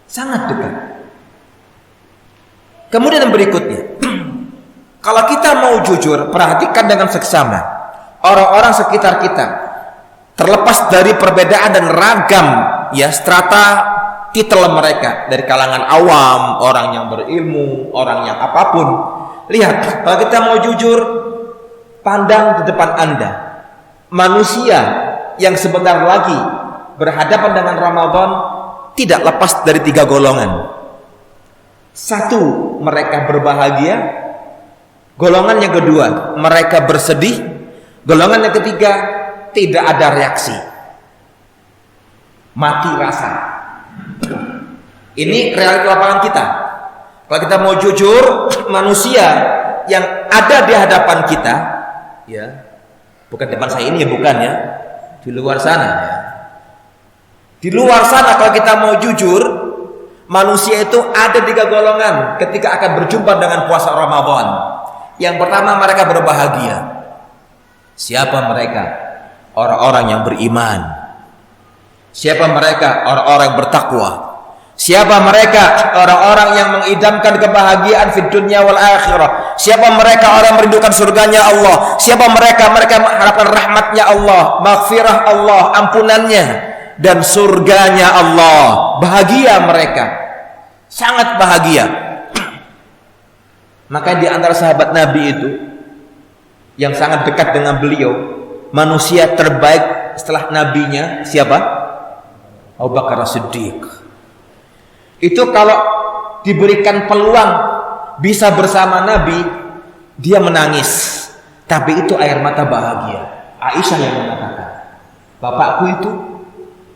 Sangat dekat. Kemudian yang berikutnya, kalau kita mau jujur, perhatikan dengan seksama orang-orang sekitar kita, terlepas dari perbedaan dan ragam ya strata titel mereka, dari kalangan awam, orang yang berilmu, orang yang apapun. Lihat, kalau kita mau jujur, pandang di depan Anda manusia yang sebentar lagi berhadapan dengan Ramadan tidak lepas dari 3 golongan. 1, mereka berbahagia. Golongan yang kedua, mereka bersedih. Golongan yang ketiga, tidak ada reaksi, mati rasa. Ini realita lapangan kita. Kalau kita mau jujur, manusia yang ada di hadapan kita, ya, bukan depan saya ini ya, bukan ya, di luar sana. Ya. Di luar sana kalau kita mau jujur, manusia itu ada 3 golongan ketika akan berjumpa dengan puasa Ramadan. Yang pertama, mereka berbahagia. Siapa mereka? Orang-orang yang beriman. Siapa mereka? Orang-orang yang bertakwa. Siapa mereka? Orang-orang yang mengidamkan kebahagiaan di dunia wal akhirah. Siapa mereka? Orang yang merindukan surganya Allah. Siapa mereka? Mereka mengharapkan rahmatnya Allah, maghfirah Allah, ampunannya, dan surganya Allah. Bahagia mereka, sangat bahagia. Maka di antara sahabat Nabi itu yang sangat dekat dengan beliau, manusia terbaik setelah nabinya siapa? Abu Bakar As-Siddiq. Itu kalau diberikan peluang bisa bersama Nabi, dia menangis, tapi itu air mata bahagia. Aisyah yang mengatakan, bapakku itu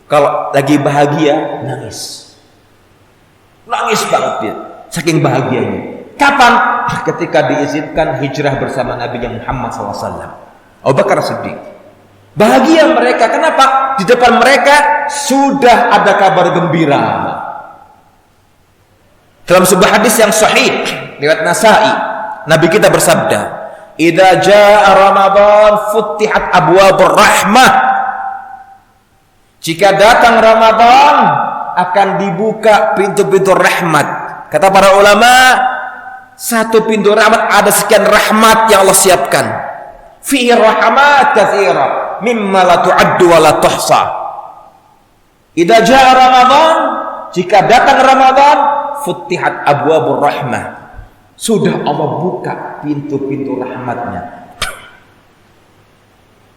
kalau lagi bahagia nangis banget dia, saking bahagianya. Kapan? Ketika diizinkan hijrah bersama Nabi Muhammad SAW. Abu Bakar Siddiq. Bahagia mereka. Kenapa? Di depan mereka sudah ada kabar gembira. Dalam sebuah hadis yang sahih riwayat Nasa'i, Nabi kita bersabda, "Idza jaa Ramadan futtihat abwabur rahmah." Jika datang Ramadan akan dibuka pintu-pintu rahmat. Kata para ulama, satu pintu rahmat ada sekian rahmat yang Allah siapkan. Fi rahmat katsira mimma la tu'addu wa la tuhsa. Idza jaa Ramadan, jika datang Ramadan, futtihat abwabur rahmah. Sudah Allah buka pintu-pintu rahmatnya.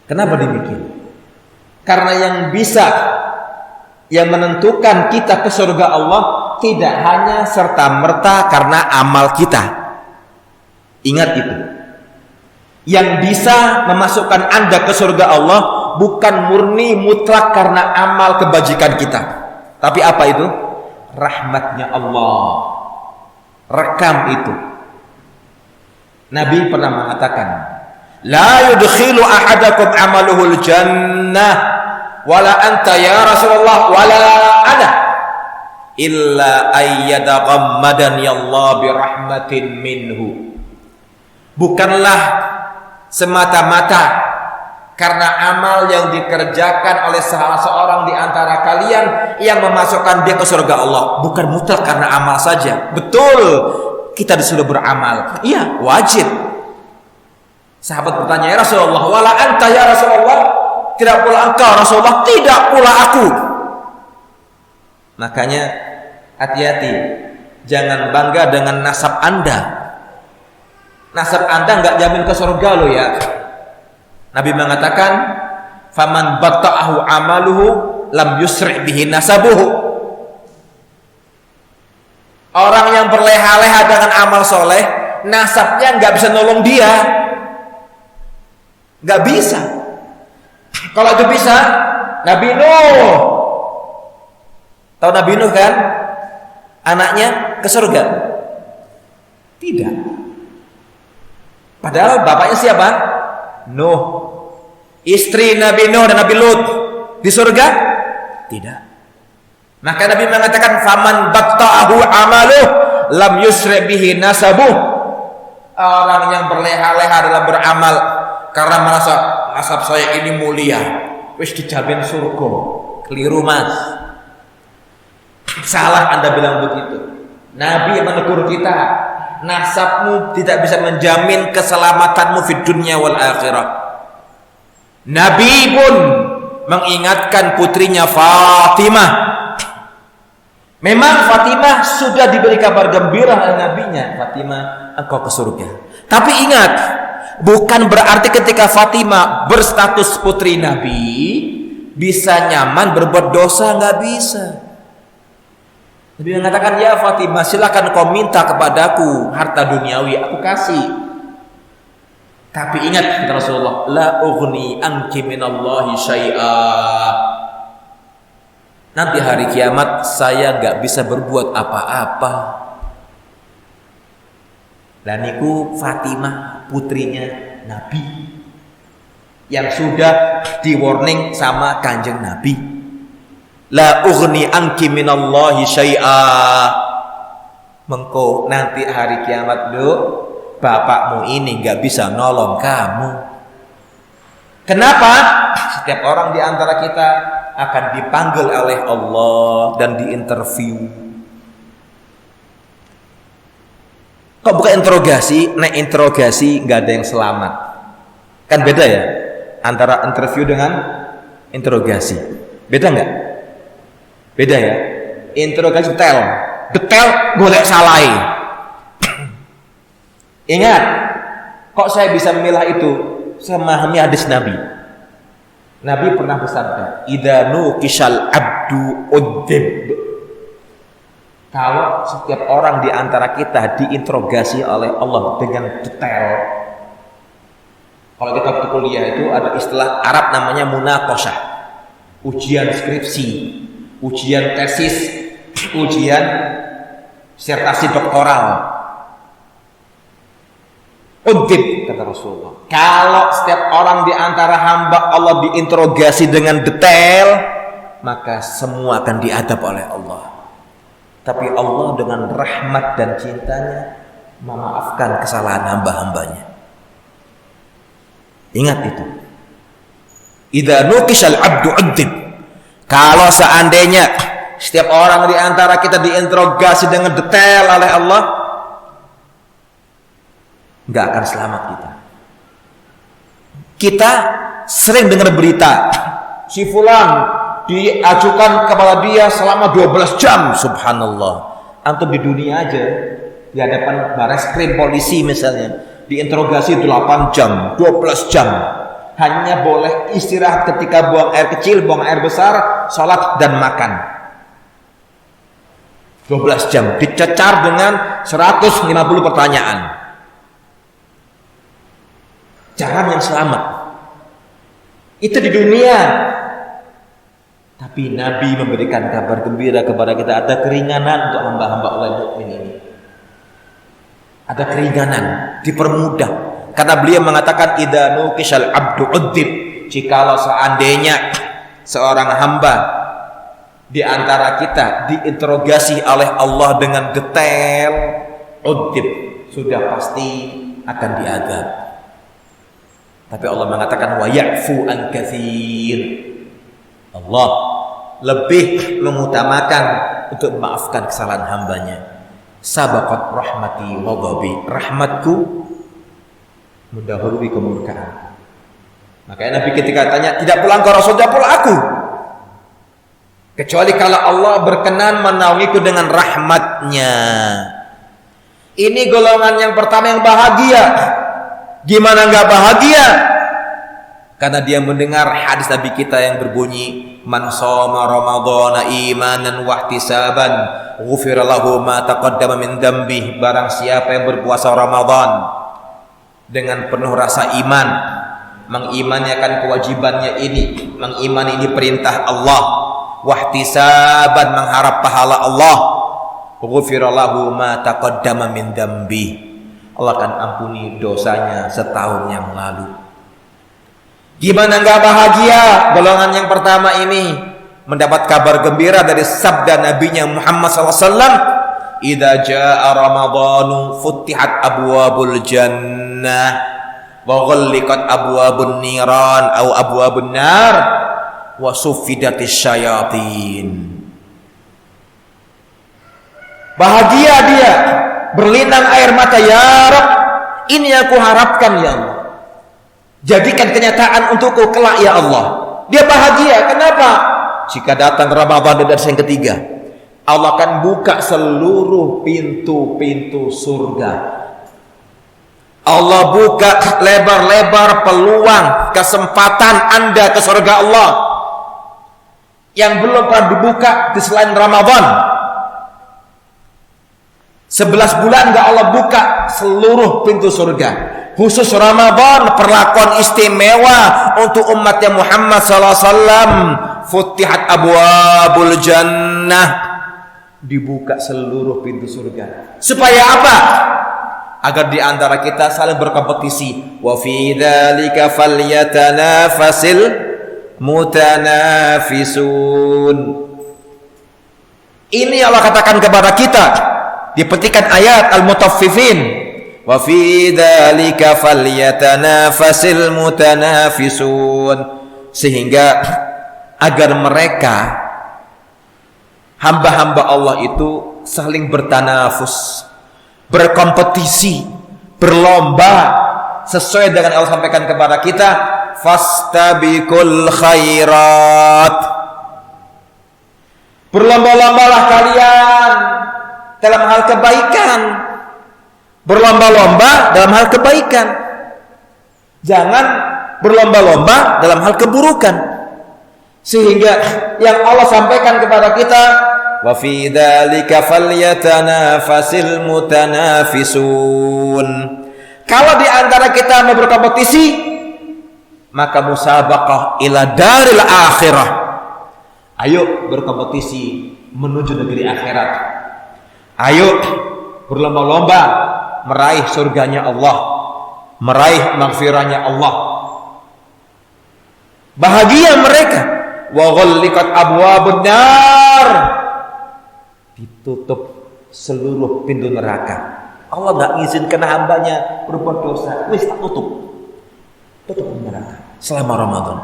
Kenapa demikian? Karena yang menentukan kita ke surga Allah tidak hanya serta-merta karena amal kita. Ingat itu. Yang bisa memasukkan Anda ke surga Allah bukan murni mutlak karena amal kebajikan kita. Tapi apa itu? Rahmatnya Allah. Rekam itu. Nabi pernah mengatakan, la yudkhilu ahadakum amaluhul jannah wala anta ya Rasulullah wala ana illa ayyadaghammadani Allah birahmatin minhu. Bukanlah semata-mata karena amal yang dikerjakan oleh salah seorang di antara kalian yang memasukkan dia ke surga Allah. Bukan mutlak karena amal saja. Betul, kita disuruh beramal. Iya, wajib. Sahabat bertanya, ya Rasulullah, wala anta ya Rasulullah? Tidak pula engkau Rasulullah, tidak pula aku. Makanya hati-hati, jangan bangga dengan nasab Anda. Nasab Anda nggak jamin ke surga loh ya. Nabi mengatakan, faman batta'ahu amaluhu lam yusri' bihi nasabuhu. Orang yang berleha-leha dengan amal soleh, nasabnya nggak bisa nolong dia, nggak bisa. Kalau itu bisa, Nabi Nuh, tahu Nabi Nuh kan? Anaknya ke surga? Tidak. Padahal bapaknya siapa? Nuh. Istri Nabi Nuh dan Nabi Lut di surga? Tidak. Maka Nabi mengatakan faman batta'ahu amaluh lam yusri' bihi nasabuh. Orang yang berleha-leha dalam beramal karena merasa nasab saya ini mulia, wis dijamin surga. Keliru Mas. Salah Anda bilang begitu. Nabi menegur kita, nasabmu tidak bisa menjamin keselamatanmu di dunia wal akhirah. Nabi pun mengingatkan putrinya Fatimah. Memang Fatimah sudah diberi kabar gembira oleh nabinya, Fatimah engkau ke surga. Tapi ingat, bukan berarti ketika Fatimah berstatus putri Nabi bisa nyaman berbuat dosa, nggak bisa. Nabi mengatakan, ya Fatimah, silakan kau minta kepadaku harta duniawi, aku kasih. Tapi ingat kata Rasulullah, la ughni anki minallahi syai'a. Nanti hari kiamat saya nggak bisa berbuat apa-apa. Dan niku Fatimah putrinya Nabi yang sudah di warning sama kanjeng Nabi. La ughni anki minallahi syai'a. Mengko nanti hari kiamat do, bapakmu ini nggak bisa nolong kamu. Kenapa? Setiap orang di antara kita akan dipanggil oleh Allah dan diinterview. Kok bukan interogasi? Nah, interogasi nggak ada yang selamat. Kan beda ya antara interview dengan interogasi. Beda nggak? Beda ya. Interogasi detail golek salai. Ingat, kok saya bisa memilah itu? Saya memahami hadis Nabi. Nabi pernah bersabda, "Idza nuqishal abdu udzib." Kalau setiap orang di antara kita diinterogasi oleh Allah dengan detail. Kalau kita waktu kuliah itu ada istilah Arab namanya munaqashah. Ujian skripsi, ujian tesis, ujian disertasi doktoral. Udib kata Rasulullah. Kalau setiap orang di antara hamba Allah diinterogasi dengan detail, maka semua akan diadab oleh Allah. Tapi Allah dengan rahmat dan cintanya memaafkan kesalahan hamba-hambanya. Ingat itu. Idza nuqishal abdu udib. Kalau seandainya setiap orang di antara kita diinterogasi dengan detail oleh Allah, nggak akan selamat kita. Kita sering dengar berita si fulan diajukan kepada dia selama 12 jam. Subhanallah. Antum di dunia aja di hadapan bareskrim polisi misalnya diinterogasi 8 jam, 12 jam. Hanya boleh istirahat ketika buang air kecil, buang air besar, sholat dan makan. 12 jam dicecar dengan 150 pertanyaan. Jangan yang selamat. Itu di dunia. Tapi Nabi memberikan kabar gembira kepada kita, ada keringanan untuk hamba-hamba Allah mukmin ini. Ada keringanan, dipermudah. Karena beliau mengatakan idza nuqishal abdu udzib. Jikalau seandainya seorang hamba di antara kita diinterogasi oleh Allah dengan detail, udhib, sudah pasti akan diazab. Tapi Allah mengatakan wa ya'fu an katsir. Allah lebih mengutamakan untuk memaafkan kesalahan hambanya. Sabaqat rahmati ghadabi, rahmatku mendahului kemurkaan. Makanya Nabi ketika tanya, tidak pula engkau Rasul, tidak pula aku, kecuali kalau Allah berkenan menaungiku dengan rahmatnya. Ini golongan yang pertama yang bahagia. Gimana enggak bahagia? Karena dia mendengar hadis Nabi kita yang berbunyi, man shoma ramadhana imanan wa ihtisaban ghufira lahu ma taqaddama min dzambi. Barang siapa yang berpuasa Ramadan dengan penuh rasa iman, mengimani akan kewajibannya ini, mengimani ini perintah Allah, wahtisaban, mengharap pahala Allah, ghufira lahu ma taqaddama min dzambi. Allah akan ampuni dosanya setahun yang lalu. Gimana enggak bahagia? Golongan yang pertama ini mendapat kabar gembira dari sabda Nabinya Muhammad SAW, idza jaa ramadhanu futihat abwabul jannah wa ghulliqat abwabun niran atau abwabun nar wa suffidatis syayatin. Bahagia dia, berlinang air mata, ya Rabb, ini yang aku harapkan ya Allah, jadikan kenyataan untukku kelak ya Allah. Dia bahagia. Kenapa? Jika datang Ramadan dan yang ketiga, Allah akan buka seluruh pintu-pintu surga. Allah buka lebar-lebar peluang, kesempatan Anda ke surga Allah yang belum pernah dibuka di selain Ramadan. 11 bulan enggak Allah buka seluruh pintu surga. Khusus Ramadan, perlakuan istimewa untuk umatnya Muhammad SAW. Futihat abwabul jannah, dibuka seluruh pintu surga. Supaya apa? Agar di antara kita saling berkompetisi. Wa fi dzalika falyatanafasil mutanafisun. Ini Allah katakan kepada kita di petikan ayat Al-Mutaffifin, wa fi dzalika falyatanafasil mutanafisun, sehingga agar mereka hamba-hamba Allah itu saling bertanafus, berkompetisi, berlomba sesuai dengan Allah sampaikan kepada kita, fastabiqul khairat. Berlomba-lombalah kalian dalam hal kebaikan. Berlomba-lomba dalam hal kebaikan. Jangan berlomba-lomba dalam hal keburukan. Sehingga yang Allah sampaikan kepada kita, wa fi dzalika falyatanafasil mutanafisun. Kalau di antara kita mau berkompetisi, maka musabaqah ila daril akhirah. Ayo berkompetisi menuju negeri akhirat. Ayo berlomba-lomba meraih surganya Allah, meraih maghfirahnya Allah. Bahagia mereka. Wa ghulliqat abwabun nar, ditutup seluruh pintu neraka. Allah enggak mengizinkan hambanya berbuat dosa, wis tak tutup neraka selama Ramadan.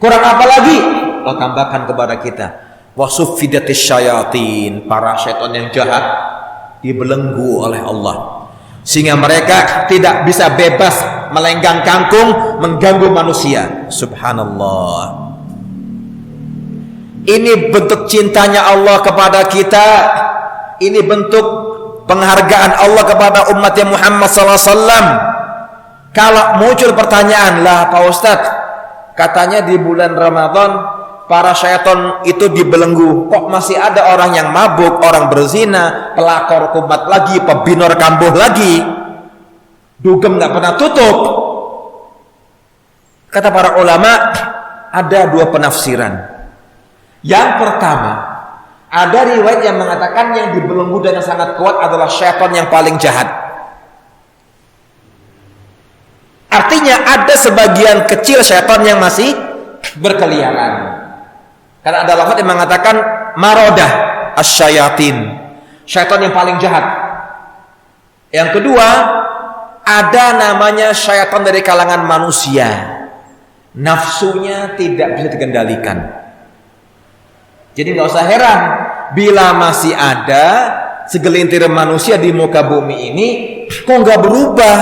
Kurang apa lagi? Allah tambahkan kepada kita, wa suffidatis syayatin, para syaitan yang jahat dibelenggu oleh Allah sehingga mereka tidak bisa bebas melenggang kangkung mengganggu manusia. Subhanallah. Ini bentuk cintanya Allah kepada kita. Ini bentuk penghargaan Allah kepada umatnya Muhammad SAW. Kalau muncul pertanyaan, lah Pak Ustadz, katanya di bulan Ramadan para syaitan itu dibelenggu, kok masih ada orang yang mabuk, orang berzina, pelakor kumat lagi, pebinor kambuh lagi, dugem nggak pernah tutup? Kata para ulama, ada dua penafsiran. Yang pertama, ada riwayat yang mengatakan yang dibelenggu dengan sangat kuat adalah syaitan yang paling jahat. Artinya ada sebagian kecil syaitan yang masih berkeliaran. Karena ada lafaz yang mengatakan marodah asyayatin, syaitan yang paling jahat. Yang kedua, ada namanya syaitan dari kalangan manusia, nafsunya tidak bisa dikendalikan. Jadi nggak usah heran bila masih ada segelintir manusia di muka bumi ini kok nggak berubah,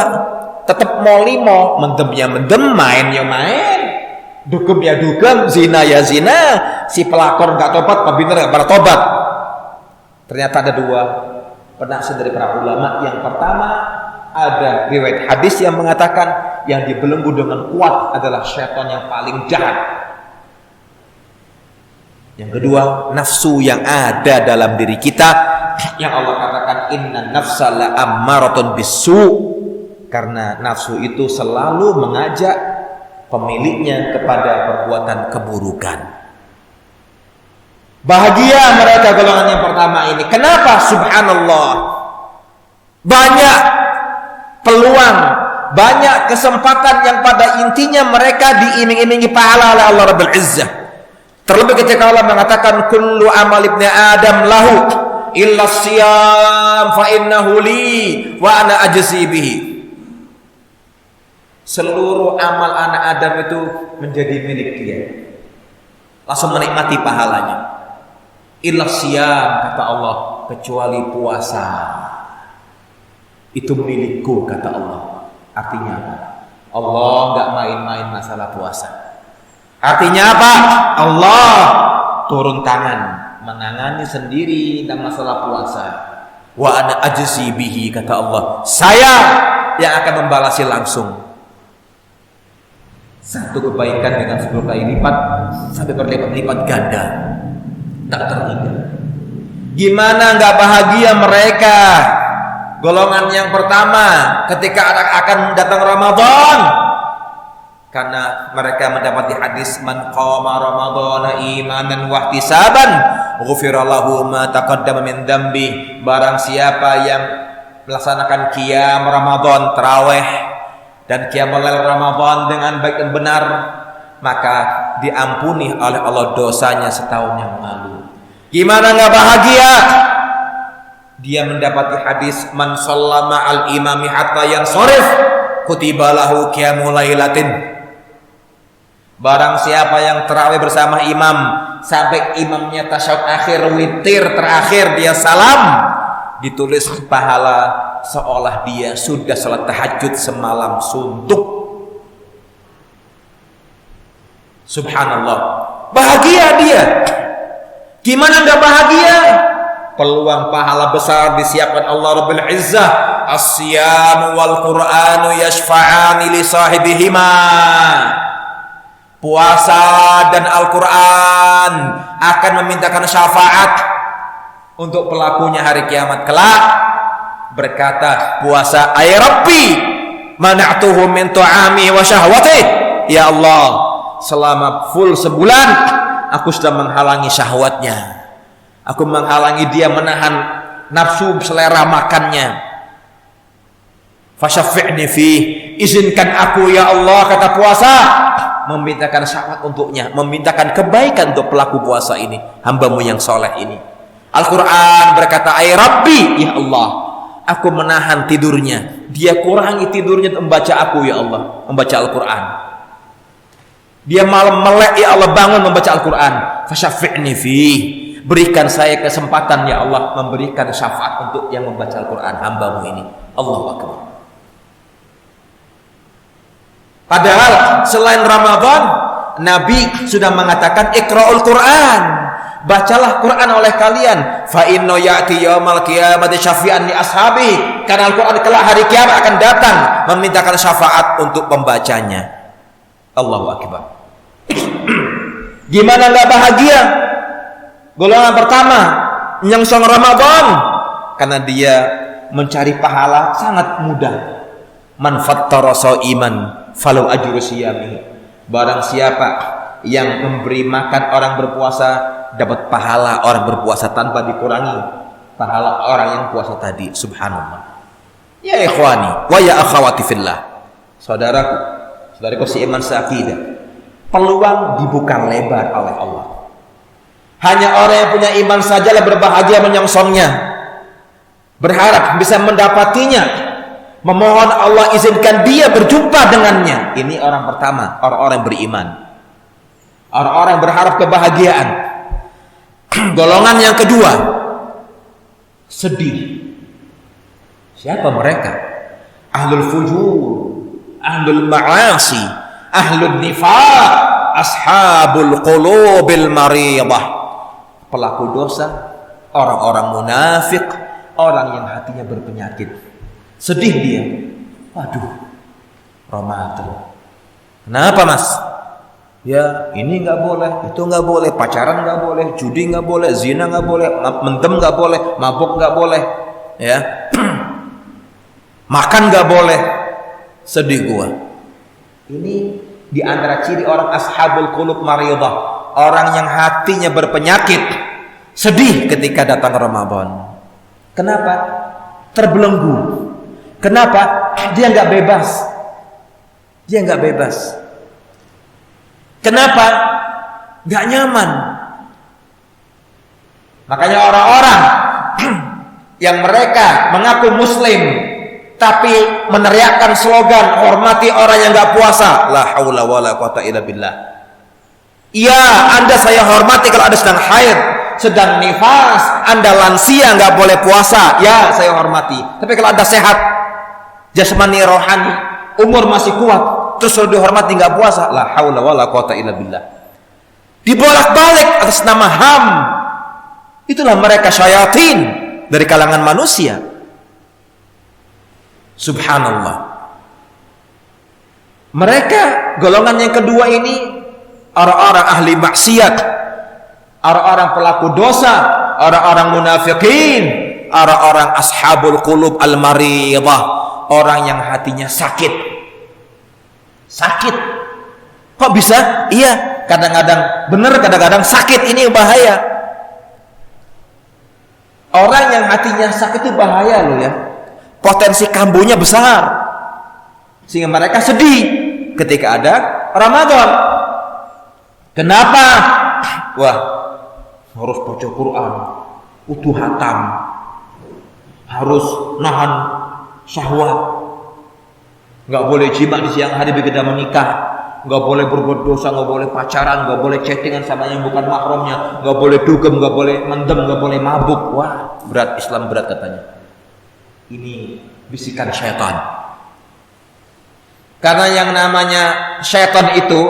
tetap molimo, mendem ya mendem, main ya main, dugem ya dugem, zina ya zina. Si pelakor nggak tobat, pembina nggak pernah tobat. Ternyata ada dua penafsir dari para ulama. Yang pertama, ada riwayat hadis yang mengatakan yang dibelenggu dengan kuat adalah syaitan yang paling jahat. Yang kedua, nafsu yang ada dalam diri kita, yang Allah katakan inna nafsa la ammaratun bisu, karena nafsu itu selalu mengajak pemiliknya kepada perbuatan keburukan. Bahagia mereka golongan yang pertama ini. Kenapa? Subhanallah, banyak peluang, banyak kesempatan yang pada intinya mereka diiming-imingi pahala oleh Allah Rabbul Izzah. Terlebih ketika Allah mengatakan kullu amal ibni Adam lahu illa siyam fa innahu li wa ana ajzi bihi. Seluruh amal anak Adam itu menjadi milik dia, langsung menikmati pahalanya. Illa siyam, kata Allah, kecuali puasa, itu milikku, kata Allah. Artinya apa? Allah nggak main-main masalah puasa. Artinya apa? Allah turun tangan, menangani sendiri tentang masalah puasa. Wa ana ajzi bihi, kata Allah, saya yang akan membalasi langsung. Satu kebaikan dengan 10 kali lipat sampai berlipat-lipat ganda, tak terhingga. Gimana nggak bahagia mereka golongan yang pertama ketika akan datang Ramadan, karena mereka mendapati hadis man qama ramadhana imanan wa ihtisaban ghufira lahu ma taqaddama min dambi. Barang siapa yang melaksanakan qiyam Ramadan, tarawih dan qiyamul lail Ramadan dengan baik dan benar, maka diampuni oleh Allah dosanya setahun yang lalu. Gimana nggak bahagia? Dia mendapati hadis man shallama al imami hatta yansharif kutiba lahu qiyamul lailatin. Barang siapa yang tarawih bersama imam sampai imamnya tasyahud akhir, witir terakhir dia salam, ditulis pahala seolah dia sudah salat tahajud semalam suntuk. Subhanallah, bahagia dia. Gimana nggak bahagia? Peluang pahala besar disiapkan Allah Rabbul Izzah. As-siyam wal Qur'anu yashfa'ani li sahibihima. Puasa dan Al-Quran akan memintakan syafaat untuk pelakunya hari kiamat kelak. Berkata puasa, ay Rabbi mana'tuhu min tu'ami wa syahwati. Ya Allah, selama full sebulan aku sudah menghalangi syahwatnya, aku menghalangi dia menahan nafsu selera makannya. Fasyafi'ni fi, izinkan aku ya Allah, kata puasa, memintakan syafaat untuknya, memintakan kebaikan untuk pelaku puasa ini, hambamu yang soleh ini. Al-Quran berkata, ay Rabbi, ya Allah, aku menahan tidurnya, dia kurangi tidurnya untuk membaca aku ya Allah, membaca Al-Quran. Dia malam melek ya Allah, bangun membaca Al-Quran. Fasyafi'ni fi, berikan saya kesempatan ya Allah, memberikan syafaat untuk yang membaca Al-Quran, hambamu ini. Allahu Akbar. Padahal selain Ramadan, Nabi sudah mengatakan iqra'ul Quran, bacalah Quran oleh kalian. Fa inna ya'ti yaumal qiyamati syafi'an li ashabi, karena Al-Quran kelak hari kiamat akan datang memintakan syafaat untuk pembacanya. Allahu Akbar. Gimana nggak bahagia golongan pertama yang sang Ramadan, karena dia mencari pahala sangat mudah. Man fattara shaiman falau ajru siyami. Barang siapa yang memberi makan orang berpuasa, dapat pahala orang berpuasa tanpa dikurangi pahala orang yang puasa tadi. Subhanallah. Ya ikhwani wa ya akhwati fillah, saudaraku, saudariku seiman seakidah, peluang dibuka lebar oleh Allah. Hanya orang yang punya iman sajalah berbahagia menyongsongnya, berharap bisa mendapatinya, memohon Allah izinkan dia berjumpa dengannya. Ini orang pertama, orang-orang yang beriman, orang-orang yang berharap kebahagiaan. Golongan yang kedua, sedih. Siapa mereka? Ahlul fujur, ahlul ma'asi, ahlul nifaq, ashabul qulubil maridah, pelaku dosa, orang-orang munafik, orang yang hatinya berpenyakit. Sedih dia. Waduh, Ramadan. Kenapa mas? Ya ini nggak boleh, itu nggak boleh, pacaran nggak boleh, judi nggak boleh, zina nggak boleh, mendem nggak boleh, mabuk nggak boleh, ya, makan nggak boleh. Sedih gua. Ini di antara ciri orang ashabul qulub maridah, orang yang hatinya berpenyakit, sedih ketika datang Ramadan. Kenapa? Terbelenggu. Kenapa? Dia nggak bebas. Dia nggak bebas. Kenapa? Nggak nyaman. Makanya orang-orang yang mereka mengaku muslim tapi meneriakkan slogan hormati orang yang nggak puasa, la haula wala quwata illa billah. Iya, Anda saya hormati kalau Anda sedang haid, sedang nifas, Anda lansia nggak boleh puasa, ya saya hormati. Tapi kalau Anda sehat, jasmani rohani, umur masih kuat, terus suruh dihormati nggak puasa, la haula wala quwata illa billah. Dibolak-balik atas nama HAM. Itulah mereka syayatin dari kalangan manusia. Subhanallah. Mereka golongan yang kedua ini orang-orang ahli maksiat, orang-orang pelaku dosa, orang-orang munafikin, orang-orang ashabul qulub al-maridah, orang yang hatinya sakit. Sakit. Kok bisa? Iya, kadang-kadang benar, kadang-kadang sakit. Ini bahaya. Orang yang hatinya sakit itu bahaya loh ya. Potensi kambuhnya besar. Sehingga mereka sedih ketika ada Ramadan. Kenapa? Wah, harus baca Quran, utuh hatam, harus nahan syahwat, nggak boleh jima di siang hari begitu menikah, nggak boleh berbuat dosa, nggak boleh pacaran, nggak boleh chattingan sama yang bukan mahramnya, nggak boleh dugem, nggak boleh mendem, nggak boleh mabuk. Wah, berat, Islam berat katanya. Ini bisikan syaitan. Karena yang namanya syaitan itu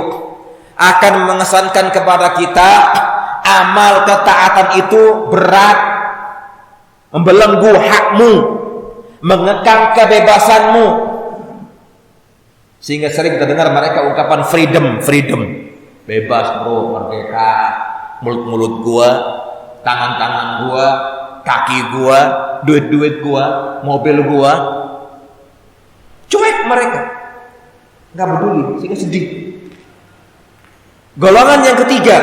akan mengesankan kepada kita amal ketaatan itu berat, membelenggu hakmu, mengekang kebebasanmu. Sehingga sering kita dengar mereka ungkapan freedom, bebas bro, merdeka, mulut gua, tangan gua, kaki gua, duit gua, mobil gua. Cuek mereka, nggak peduli, sehingga sedih. Golongan yang ketiga,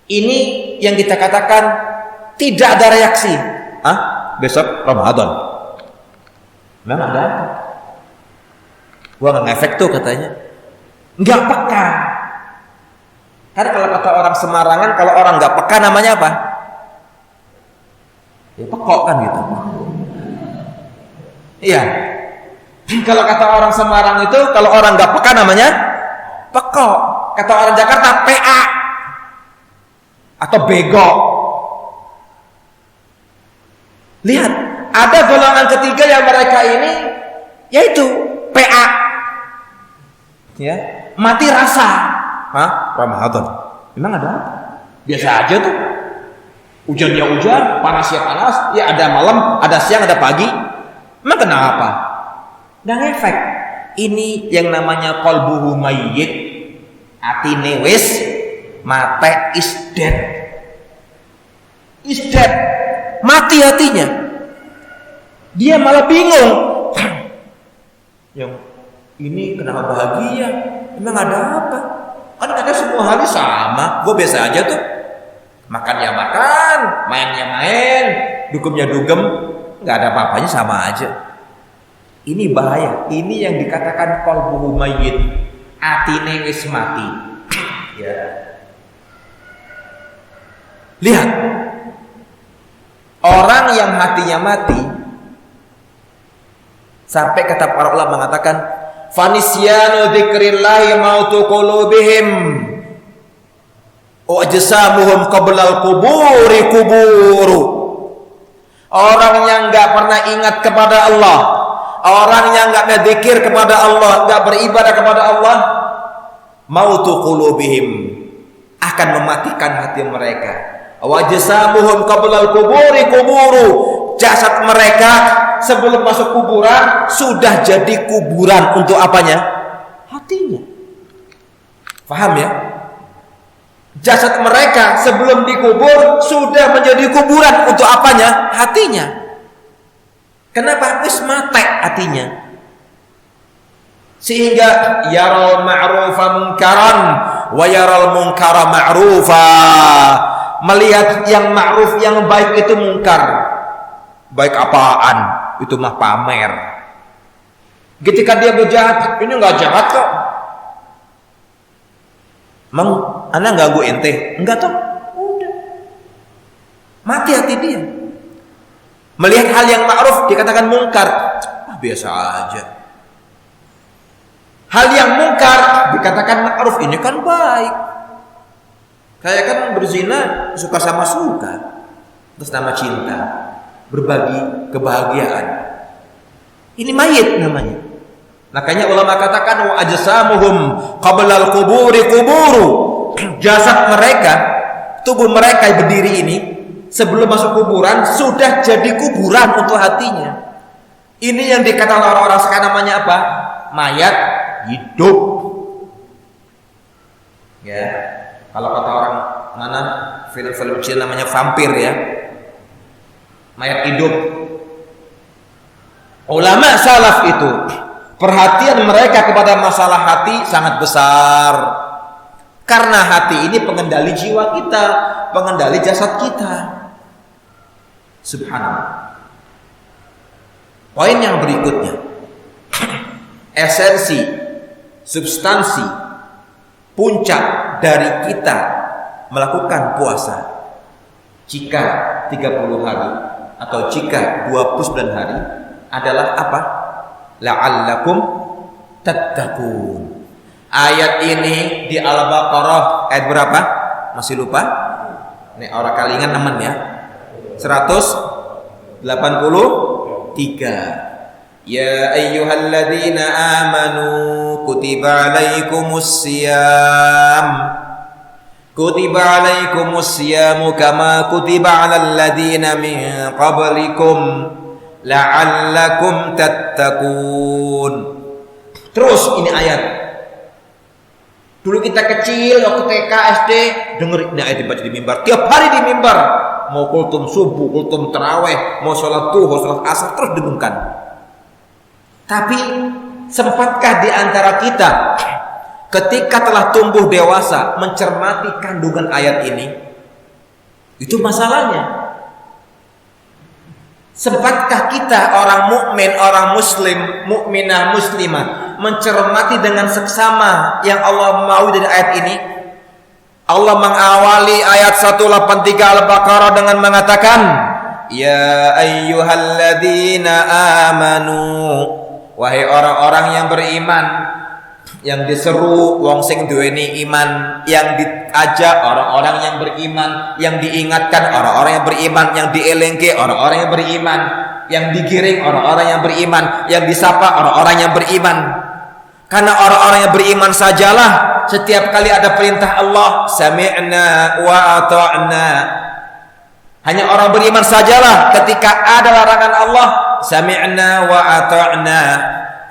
ini yang kita katakan tidak ada reaksi. Besok Ramadan, memang ada. Gua nggak ngefek tuh katanya, nggak peka. Karena kalau kata orang Semarangan, kalau orang nggak peka namanya apa? Ya pekok kan gitu. Iya. Kalau kata orang Semarang itu, kalau orang nggak peka namanya pekok. Kata orang Jakarta PA atau bego. Lihat, ada golongan ketiga yang mereka ini yaitu PA. Ya, mati rasa. Ramadan. Memang ada apa? Biasa aja tuh. Hujan ya hujan, panas ya panas, ya ada malam, ada siang, ada pagi. Emang kenapa? Dan efek. Ini yang namanya qalbuhu mayyit, atine wis mate, is dead. Is dead. Mati hatinya. Dia malah bingung. Yang ini kenapa bahagia? Emang ada apa? Kan kadang semua hal sama. Gue biasa aja tuh. Makan ya makan, main ya main, dugem ya dugem, nggak ada apa-apanya, sama aja. Ini bahaya. Ini yang dikatakan qalbuhu mayyit. atine wis mati. Ya. Lihat. Orang yang hatinya mati, sampai kata para ulama mengatakan fanisyanu dzikrillahi mautu qulubihim wa ajsamuhum qablal quburi kuburu. Orang yang enggak pernah ingat kepada Allah, orang yang enggak berzikir kepada Allah, enggak beribadah kepada Allah, mautu qulubihim, akan mematikan hati mereka. Wa ajsamuhum qablal quburi kuburu. Jasad mereka sebelum masuk kuburan sudah jadi kuburan untuk apanya? Hatinya. Paham ya? Jasad mereka sebelum dikubur sudah menjadi kuburan untuk apanya? Hatinya. Kenapa? Wis mate hatinya. Sehingga yaral ma'rufa munkaran wa yaral munkara ma'rufa. Melihat yang ma'ruf, yang baik itu mungkar. Baik apaan? Itu mah pamer. Ketika dia berjahat, ini enggak jahat kok. Mang, ana ganggu ente? Enggak toh? Udah. Mati hati dia. Melihat hal yang ma'ruf dikatakan mungkar. Biasa aja. Hal yang mungkar dikatakan ma'ruf, ini kan baik. Kayak kan berzina suka sama suka. Terus nama cinta. Berbagi kebahagiaan. Ini mayit namanya. Makanya ulama katakan wa ajsamuhum qablal quburi kuburu. Jasad mereka, tubuh mereka yang berdiri ini sebelum masuk kuburan sudah jadi kuburan untuk hatinya. Ini yang dikatakan orang-orang sekarang namanya apa? Mayat hidup. Ya. Kalau kata orang mana film-film Cina namanya vampir ya. Mayat hidup. Ulama salaf itu perhatian mereka kepada masalah hati sangat besar. Karena hati ini pengendali jiwa kita, pengendali jasad kita. Subhanallah. Poin yang berikutnya. Esensi, substansi, puncak dari kita melakukan puasa jika 30 hari atau jika 29 hari adalah apa? La'allakum tattaqun. Ayat ini di Al-Baqarah ayat berapa? Masih lupa? Ini orang kalingan teman ya. 183. Ya ayyuhalladzina amanu kutiba alaikumus siyam. Kutiba alaikumus siyamu kama kutiba alal ladzina min qablikum la'allakum tattaqun. Terus ini ayat. Dulu kita kecil waktu TK SD dengerin ini ayat dibaca di mimbar. Tiap hari di mimbar. Mau kultum subuh, kultum tarawih, mau sholat duhur, sholat asar terus dengungkan. Tapi sempatkah di antara kita ketika telah tumbuh dewasa mencermati kandungan ayat ini? Itu masalahnya. Sempatkah kita orang mukmin, orang muslim, mukminah, muslimah mencermati dengan seksama yang Allah mau dari ayat ini? Allah mengawali ayat 183 Al-Baqarah dengan mengatakan, Ya ayyuhalladzina amanu. Wahai orang-orang yang beriman, yang diseru wong sing duweni iman, yang diajak orang-orang yang beriman, yang diingatkan orang-orang yang beriman, yang dielengke orang-orang yang beriman, yang digiring orang-orang yang beriman, yang disapa orang-orang yang beriman. Karena orang-orang yang beriman sajalah setiap kali ada perintah Allah, sami'na wa ata'na. Hanya orang beriman sajalah ketika ada larangan Allah, sami'na wa ata'na.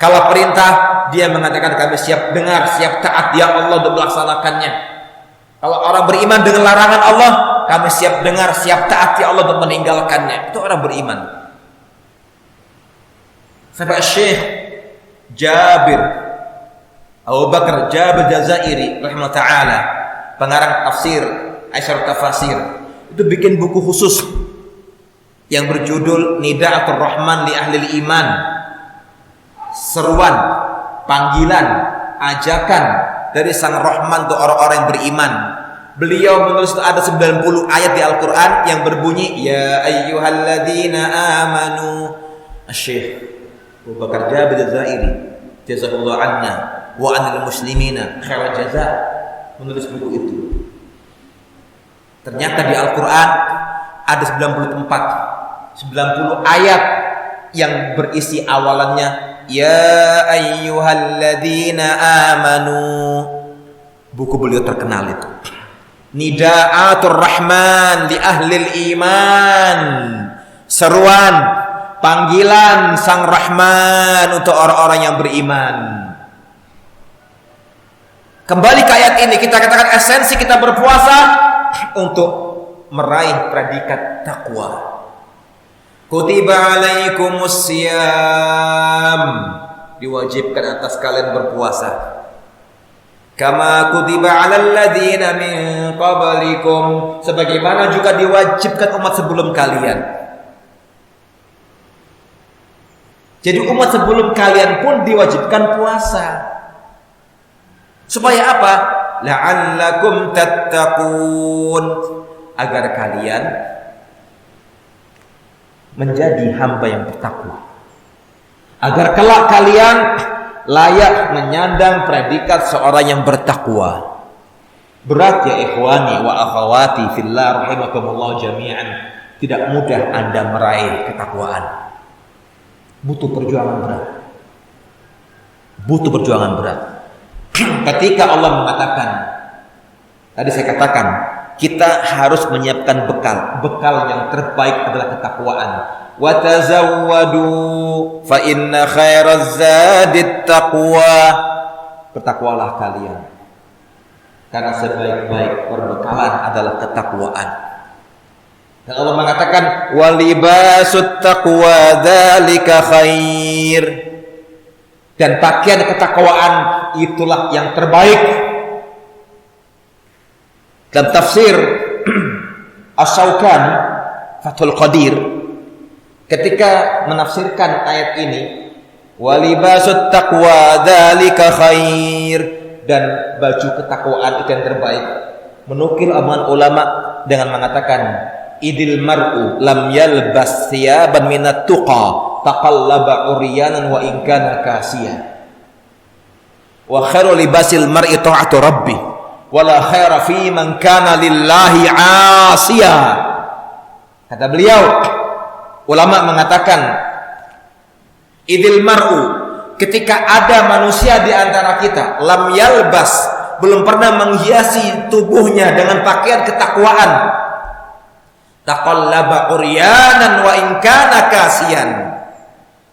Kalau perintah, dia mengatakan kami siap dengar, siap taat ya Allah untuk melaksanakannya. Kalau orang beriman dengan larangan Allah, kami siap dengar, siap taat ya Allah untuk meninggalkannya. Itu orang beriman. Sampai Syekh Jabir Abu Bakar Jabir Jazairi rahimahullah ta'ala, pengarang tafsir Aisyah Tafasir, itu bikin buku khusus yang berjudul Nida'atul Rahman li Ahlil Iman. Seruan, panggilan ajakan dari Sang Rahman untuk orang-orang yang beriman. Beliau menulis ada 90 ayat di Al-Quran yang berbunyi ya ayyuhalladzina amanu. Syekh Abu Bakar Jabir Az-Zairi jazakallahu anna wa anil muslimina khairal jaza menulis buku itu. Ternyata di Al-Quran ada 90 ayat yang berisi awalannya ya ayyuhalladzina amanu. Buku beliau terkenal itu. Nida'atur Rahman li ahlil iman. Seruan, panggilan Sang Rahman untuk orang-orang yang beriman. Kembali ke ayat ini, kita katakan esensi kita berpuasa untuk meraih predikat takwa. Kutiba alaikumus siyam, diwajibkan atas kalian berpuasa. Kama kutiba alal ladzina min qablikum, sebagaimana juga diwajibkan umat sebelum kalian. Jadi umat sebelum kalian pun diwajibkan puasa. Supaya apa? La'allakum tattaqun, agar kalian menjadi hamba yang bertakwa. Agar kelak kalian layak menyandang predikat seorang yang bertakwa. Berat ya ikhwani wa akhawati fillah rahimakumullah jami'an. Tidak mudah Anda meraih ketakwaan. Butuh perjuangan berat. Butuh perjuangan berat. Ketika Allah mengatakan, tadi saya katakan, kita harus menyiapkan bekal. Bekal yang terbaik adalah ketakwaan. Wa tazawwadu fa inna khairaz zadit taqwa. Bertakwalah kalian, karena sebaik-baik perbekalan adalah ketakwaan. Dan Allah mengatakan walibasut taqwa dzalika khair. Dan pakaian ketakwaan itulah yang terbaik. Dalam tafsir Asy-Syaukani Fathul Qadir ketika menafsirkan ayat ini, walibasut taqwa dzalika khair, dan baju ketakwaan itu yang terbaik, menukil omongan ulama dengan mengatakan idil mar'u lam yalbas thiyaban minat tuqa taqallaba uryanan wa in kana kasiya wa khairu libasil mar'i ta'atu rabbih wala khaira fi man kana lillahi asiya. Kata beliau, ulama mengatakan idil mar'u, ketika ada manusia di antara kita lam yalbas, belum pernah menghiasi tubuhnya dengan pakaian ketakwaan, taqallaba uryanan wa in kana kasiyan,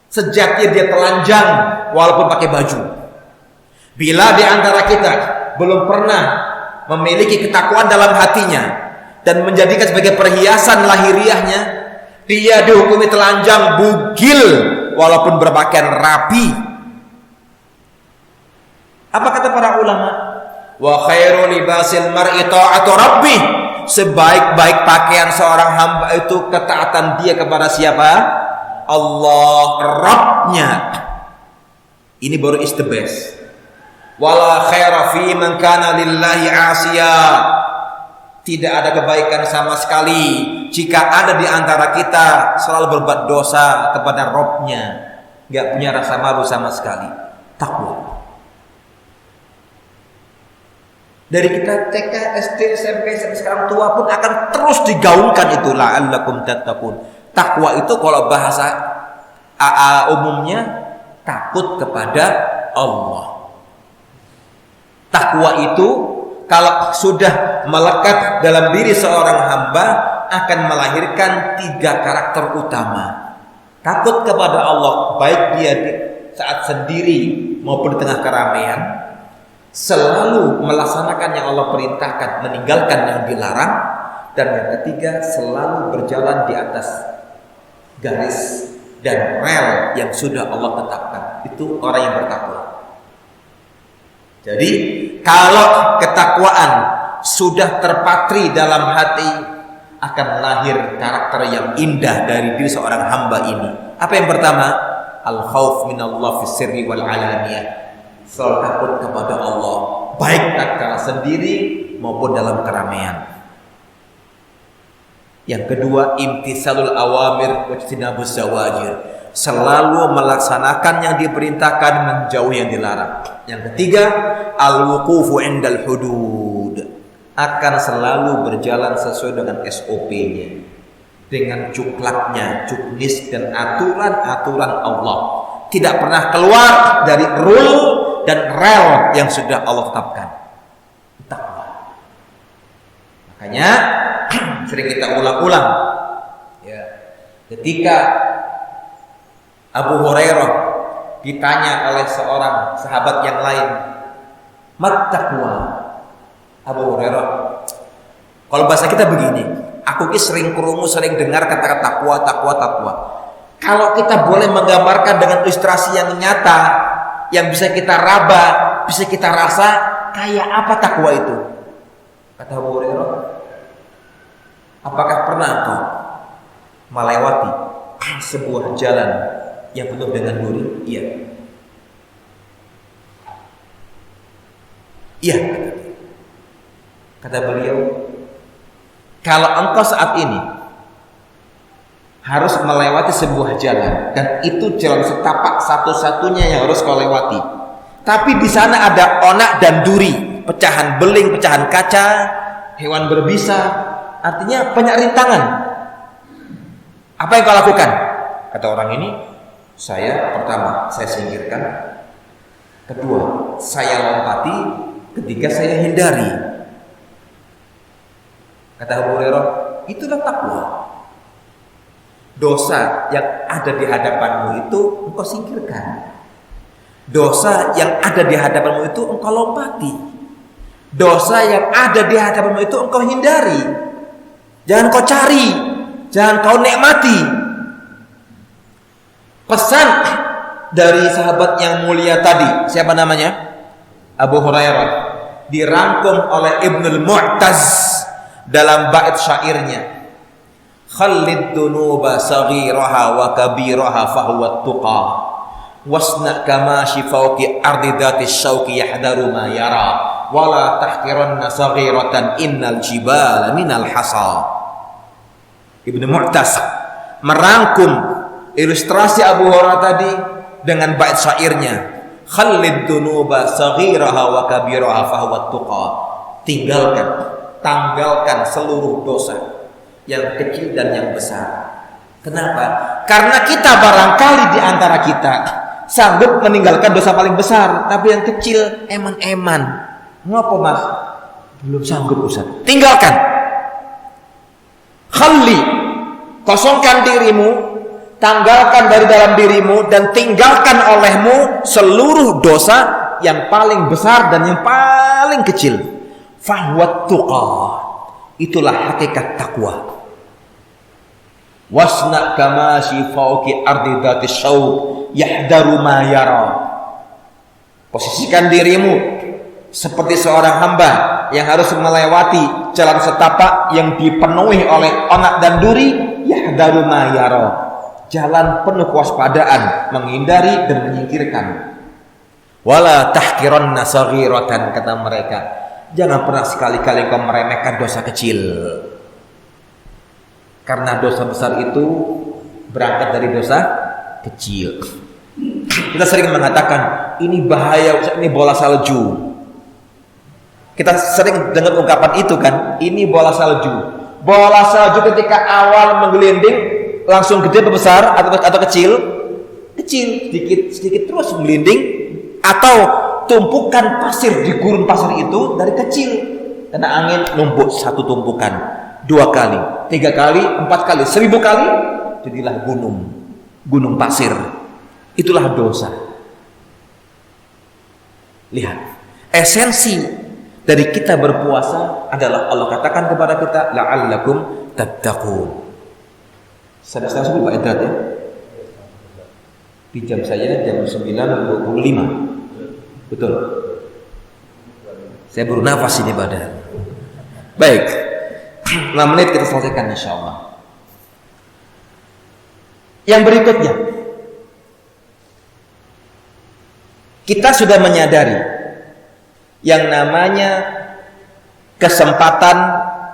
sejatinya dia telanjang walaupun pakai baju. Bila di antara kita belum pernah memiliki ketakwaan dalam hatinya dan menjadikan sebagai perhiasan lahiriahnya, dia dihukumi telanjang bugil walaupun berpakaian rapi. Apa kata para ulama? Wa khairu libasil mar'i ta'atu rabbih, sebaik-baik pakaian seorang hamba itu ketaatan dia kepada siapa? Allah, Rabbnya. Ini baru is the best. Wala khaira fi man kana lillahi asiya, tidak ada kebaikan sama sekali jika ada di antara kita selalu berbuat dosa kepada Rabbnya, nggak punya rasa malu sama sekali. Takwa. Dari kita TK, SD, SMP sampai sekarang tua pun akan terus digaungkan itu la'allakum tattaqun. Takwa itu kalau bahasa umumnya takut kepada Allah. Takwa itu kalau sudah melekat dalam diri seorang hamba akan melahirkan 3 karakter utama. Takut kepada Allah, baik dia di saat sendiri maupun di tengah keramaian, selalu melaksanakan yang Allah perintahkan, meninggalkan yang dilarang, dan yang ketiga selalu berjalan di atas garis dan rel yang sudah Allah tetapkan. Itu orang yang bertakwa. Jadi kalau ketakwaan sudah terpatri dalam hati, akan lahir karakter yang indah dari diri seorang hamba ini. Apa yang pertama? Al-khauf minallah fis sirri wal alaniyah. selalu takut kepada Allah, baik tatkala sendiri maupun dalam keramaian. Yang kedua, imtitsalul awamir wajtinabuz zawajir, selalu melaksanakan yang diperintahkan, menjauhi yang dilarang. Yang ketiga, al-wuqufu indal hudud, akan selalu berjalan sesuai dengan SOP-nya, dengan cuklaknya, cuknis dan aturan-aturan Allah. Tidak pernah keluar dari rule dan rel yang sudah Allah tetapkan. Takwa. Makanya sering kita ulang-ulang ya, ketika Abu Hurairah ditanya oleh seorang sahabat yang lain, "Mat taqwa?" Abu Hurairah, kalau bahasa kita begini, aku ki sering krungu, sering dengar kata-kata takwa, takwa, takwa. Kalau kita boleh menggambarkan dengan ilustrasi yang nyata, yang bisa kita raba, bisa kita rasa, kayak apa takwa itu? Kata Abu Hurairah, apakah pernah kau melewati sebuah jalan yang penuh dengan duri? Iya. Iya. Kata beliau, kalau engkau saat ini harus melewati sebuah jalan, dan itu jalan setapak satu-satunya yang harus kau lewati, tapi di sana ada onak dan duri, pecahan beling, pecahan kaca, hewan berbisa, artinya banyak rintangan. Apa yang kau lakukan? Kata orang ini, pertama saya singkirkan, kedua saya lompati, ketiga saya hindari. Kata Abu Hurairah, itulah takwa. Dosa yang ada di hadapanmu itu engkau singkirkan. Dosa yang ada di hadapanmu itu engkau lompati. Dosa yang ada di hadapanmu itu engkau hindari. Jangan kau cari, jangan kau nikmati. Pesan dari sahabat yang mulia tadi, siapa namanya? Abu Hurairah, dirangkum oleh Ibnul Mu'taz dalam bait syairnya, khallid dunuba saghiraha wa kabiraha fahuwa tuqa wasna kamashi fawqi ardi dhati syauqi yahdaru ma yara wala tahqiranna saghiratan innal jibala minal hasa. Ibnu Mu'taz merangkum ilustrasi Abu Hurairah tadi dengan bait syairnya, khallid dunuba saghiraha wa kabiraha fahuwa tuqa, tanggalkan seluruh dosa yang kecil dan yang besar. Kenapa? Karena kita barangkali di antara kita sanggup meninggalkan dosa paling besar, tapi yang kecil eman-eman. Ngopo mas? Belum sanggup Ustaz. Tinggalkan. Khalli, kosongkan dirimu, tanggalkan dari dalam dirimu dan tinggalkan olehmu seluruh dosa yang paling besar dan yang paling kecil. Fahwat tuqa, itulah hakikat takwa. Wasna kamashi fauqi ardi dhati syauq yahdaru ma yara. Posisikan dirimu seperti seorang hamba yang harus melewati jalan setapak yang dipenuhi oleh onak dan duri, yahdaru ma yara, jalan penuh kewaspadaan, menghindari dan menyingkirkan. Wala tahqiranna saghiratan, kata mereka, jangan pernah sekali-kali kau meremehkan dosa kecil. Karena dosa besar itu berangkat dari dosa kecil. Kita sering mengatakan, ini bahaya, ini bola salju. Kita sering dengar ungkapan itu kan, ini bola salju. Bola salju ketika awal menggelinding langsung gede atau besar atau kecil? Kecil, sedikit terus menggelinding, atau tumpukan pasir di gurun pasir itu dari kecil, karena angin numpuk satu tumpukan, 2 kali, 3 kali, 4 kali, 1000 kali, jadilah gunung pasir. Itulah dosa. Lihat, esensi dari kita berpuasa adalah Allah katakan kepada kita, la'allakum tattaqun. Saya sebut Pak Edrat ya. Di jam saya jam 9.25. Betul. Saya baru nafas ini badan. Baik, 6 menit kita selesaikan insyaallah. Yang berikutnya, Kita sudah menyadari yang namanya kesempatan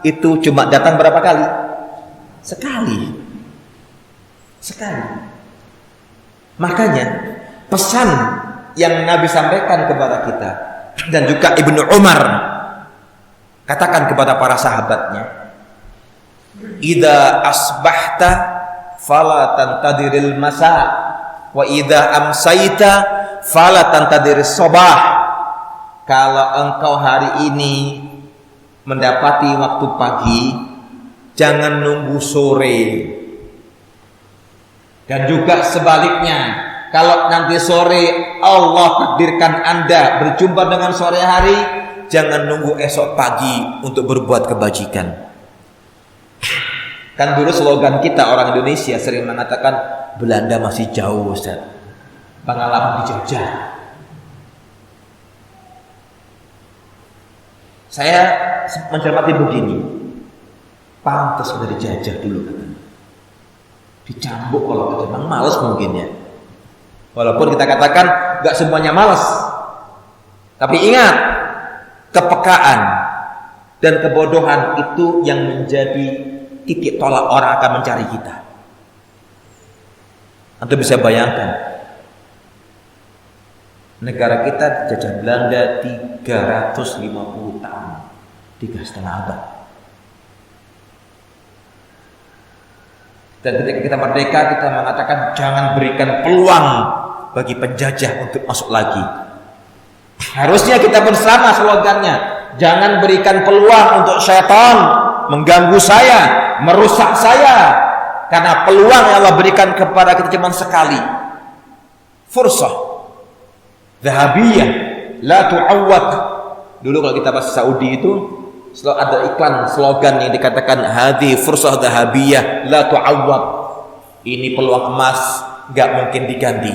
itu cuma datang berapa kali? Sekali. Makanya pesan yang Nabi sampaikan kepada kita dan juga Ibnu Umar katakan kepada para sahabatnya, idza asbahta fala tantadiril masa wa idza amsaita fala tantadiris sabah. Kalau engkau hari ini mendapati waktu pagi, jangan nunggu sore. Dan juga sebaliknya, kalau nanti sore Allah takdirkan Anda berjumpa dengan sore hari, jangan nunggu esok pagi untuk berbuat kebajikan. Kan dulu slogan kita orang Indonesia sering mengatakan Belanda masih jauh, Ustaz. Pengalaman dijajah. Saya mencermati begini, pantas sudah dijajah dulu katanya. Dicambuk kalau memang malas mungkin ya. Walaupun kita katakan gak semuanya malas, tapi ingat, kepekaan dan kebodohan itu yang menjadi titik tolak orang akan mencari kita. Anda bisa bayangkan, negara kita dijajah Belanda 350 tahun, 3,5 abad. Dan ketika kita merdeka, kita mengatakan jangan berikan peluang bagi penjajah untuk masuk lagi. Harusnya kita pun sama slogannya, jangan berikan peluang untuk syaitan mengganggu saya, merusak saya, karena peluang yang Allah berikan kepada kita cuma sekali. Fursah Dhahabiyah la tu'awwad. Dulu kalau kita bahasa Saudi itu selalu ada iklan slogan yang dikatakan hadhi fursah dhahabiyah la tu'awwad. Ini peluang emas, gak mungkin diganti,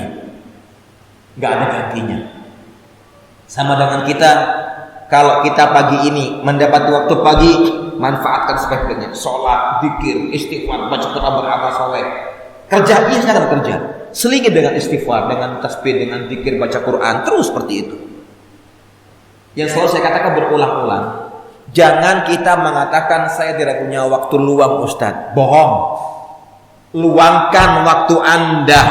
gak ada gantinya. Sama dengan kita, kalau kita pagi ini mendapat waktu pagi, manfaatkan sebaik-baiknya. Sholat, zikir, istighfar, baca Quran, beramal soleh. Kerja, iya saya akan kerja. Selingi dengan istighfar, dengan tasbih, dengan zikir, baca Quran, terus seperti itu. Yang selalu saya katakan berulang-ulang, jangan kita mengatakan saya tidak punya waktu luang, Ustadz. Bohong. Luangkan waktu Anda.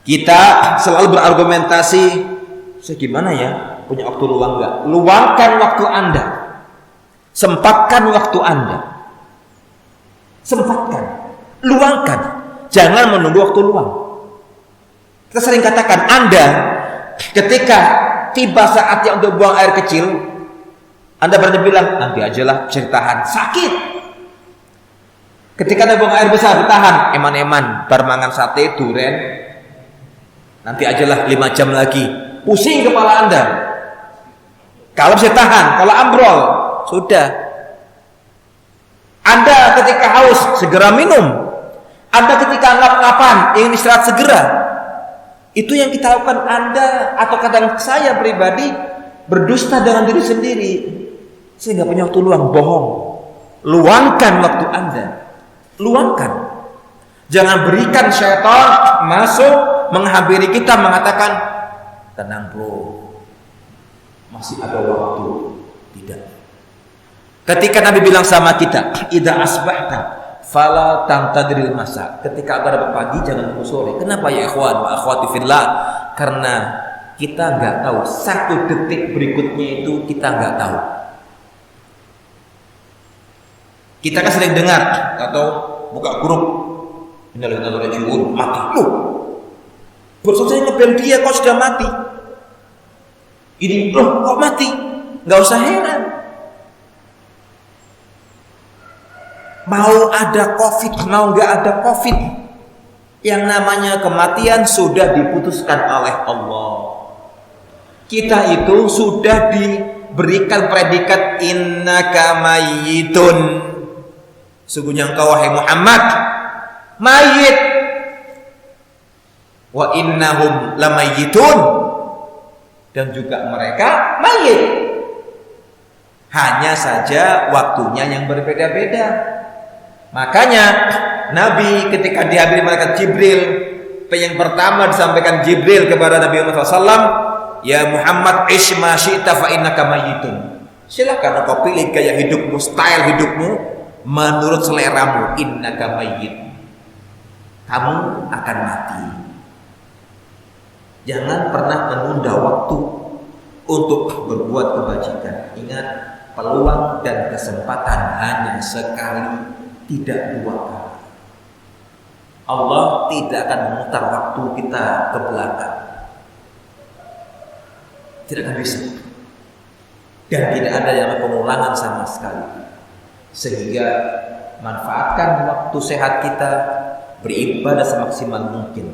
Kita selalu berargumentasi, saya gimana ya, punya waktu luang enggak? Luangkan waktu Anda. Sempatkan waktu Anda. Sempatkan. Luangkan. Jangan menunggu waktu luang. Kita sering katakan, Anda ketika tiba saatnya untuk buang air kecil, Anda berani bilang, nanti ajalah, bisa ditahan. Sakit. Ketika Anda buang air besar, ditahan. Eman-eman, barmangan sate, duren, nanti ajalah 5 jam lagi. Pusing kepala Anda. Kalau bisa tahan, kalau ambrol, sudah. Anda ketika haus, segera minum. Anda ketika ngap-ngapan, ingin istirahat segera. Itu yang kita lakukan. Anda atau kadang saya pribadi berdusta dengan diri sendiri. Saya nggak punya waktu luang, bohong. Luangkan waktu Anda. Luangkan. Jangan berikan syaitan masuk menghampiri kita mengatakan, tenang bro, masih ada waktu. Tidak. Ketika Nabi bilang sama kita, idza asbahta fala tantadril masa. Ketika ada pagi jangan nunggu sore. Kenapa ya ikhwan wa akhwati fillah? Karena kita nggak tahu, 1 detik berikutnya itu kita nggak tahu. Kita kan sering dengar atau buka grup, innalillahi rajiun, mati. Loh, baru saya ngebel dia kok sudah mati. Ini loh kok mati? Nggak usah heran. Mau ada COVID, mau nggak ada COVID, yang namanya kematian sudah diputuskan oleh Allah. Kita itu sudah diberikan predikat innaka mayyitun. Sungguhnya engkau wahai Muhammad mayit. Wa innahum lamayyitun. Dan juga mereka mayit. Hanya saja waktunya yang berbeda-beda. Makanya Nabi ketika diambil malaikat Jibril Yang pertama disampaikan Jibril kepada Nabi Muhammad SAW, ya Muhammad ish ma syi'ta fa innaka mayyitun. Silakan kau pilih gaya hidupmu, style hidupmu menurut seleramu. Innaka mayyit. Kamu akan mati. Jangan pernah menunda waktu untuk berbuat kebajikan. Ingat, peluang dan kesempatan hanya sekali, tidak dua kali. Allah tidak akan memutar waktu kita ke belakang. Tidak akan bisa. Dan tidak ada yang pengulangan sama sekali. Sehingga manfaatkan waktu sehat kita, beribadah semaksimal mungkin.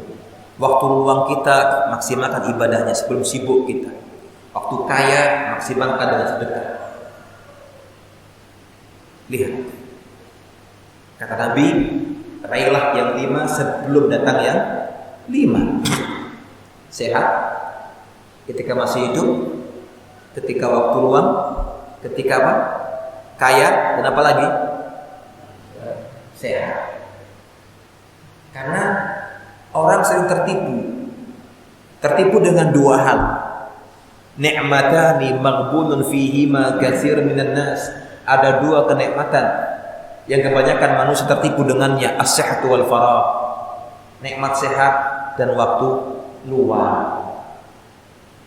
Waktu luang kita, maksimalkan ibadahnya sebelum sibuk kita. Waktu kaya, maksimalkan dengan sedekah. Lihat, kata Nabi, raihlah yang 5 sebelum datang yang 5. Sehat ketika masih hidup, ketika waktu luang, ketika apa? Kaya, dan apa lagi? Sehat. Karena orang sering tertipu dengan dua hal. Ni'matani maghbunun fihima katsir minan nas. Ada dua kenikmatan yang kebanyakan manusia tertipu dengannya, as-sihhatu wal faragh. Nikmat sehat dan waktu luang.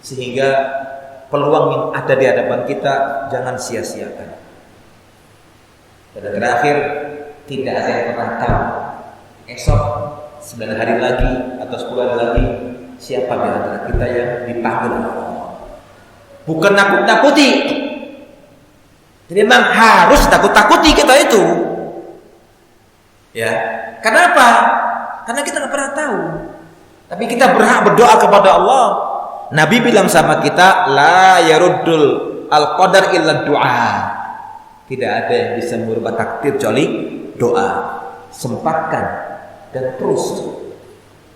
Sehingga peluang yang ada di hadapan kita jangan sia-siakan. Dan terakhir, tidak ada yang pernah tahu esok 9 hari lagi atau 10 hari lagi siapa di antara kita yang dipanggil oleh Allah. Bukan nakut-nakuti. Jadi memang harus takut-takuti kita itu. Ya, kenapa? Karena kita nggak pernah tahu. Tapi kita berhak berdoa kepada Allah. Nabi bilang sama kita, la yaruddul al-qadar illa du'a. Tidak ada yang bisa merubah takdir kecuali doa. Sempatkan dan terus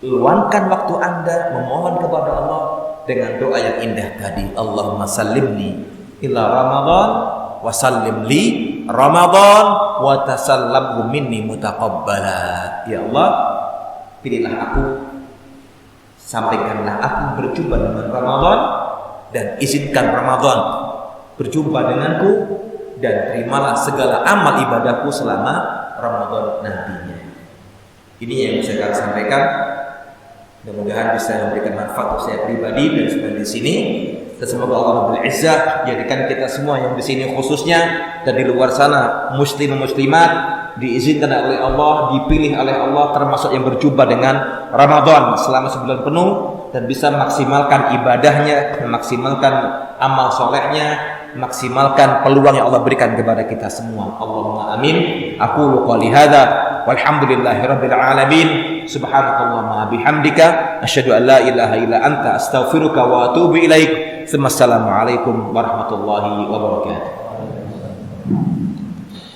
luangkan waktu Anda memohon kepada Allah dengan doa yang indah tadi. Allahumma sallimni ila Ramadan wa sallim li Ramadan wa tasallamhu minni mutaqabbala. Ya Allah, pilihlah aku, sampaikanlah aku berjumpa dengan Ramadan, dan izinkan Ramadan berjumpa denganku, dan terimalah segala amal ibadahku selama Ramadan nantinya. Ini yang bisa saya sampaikan. Mudah-mudahan bisa memberikan manfaat untuk saya pribadi dan semua di sini. Dan semoga Allah Rabbul Izzah jadikan kita semua yang di sini khususnya dan di luar sana muslim muslimat diizinkan oleh Allah, dipilih oleh Allah termasuk yang berjumpa dengan Ramadan selama sebulan penuh dan bisa maksimalkan ibadahnya, memaksimalkan amal solehnya, maksimalkan peluang yang Allah berikan kepada kita semua. Allahumma amin. Aqulu qouli hadza walhamdulillahirabbil alamin. Subhanakallahumma bihamdika asyhadu an la ilaha illa anta astaghfiruka wa atubu ilaik. Assalamualaikum warahmatullahi wabarakatuh.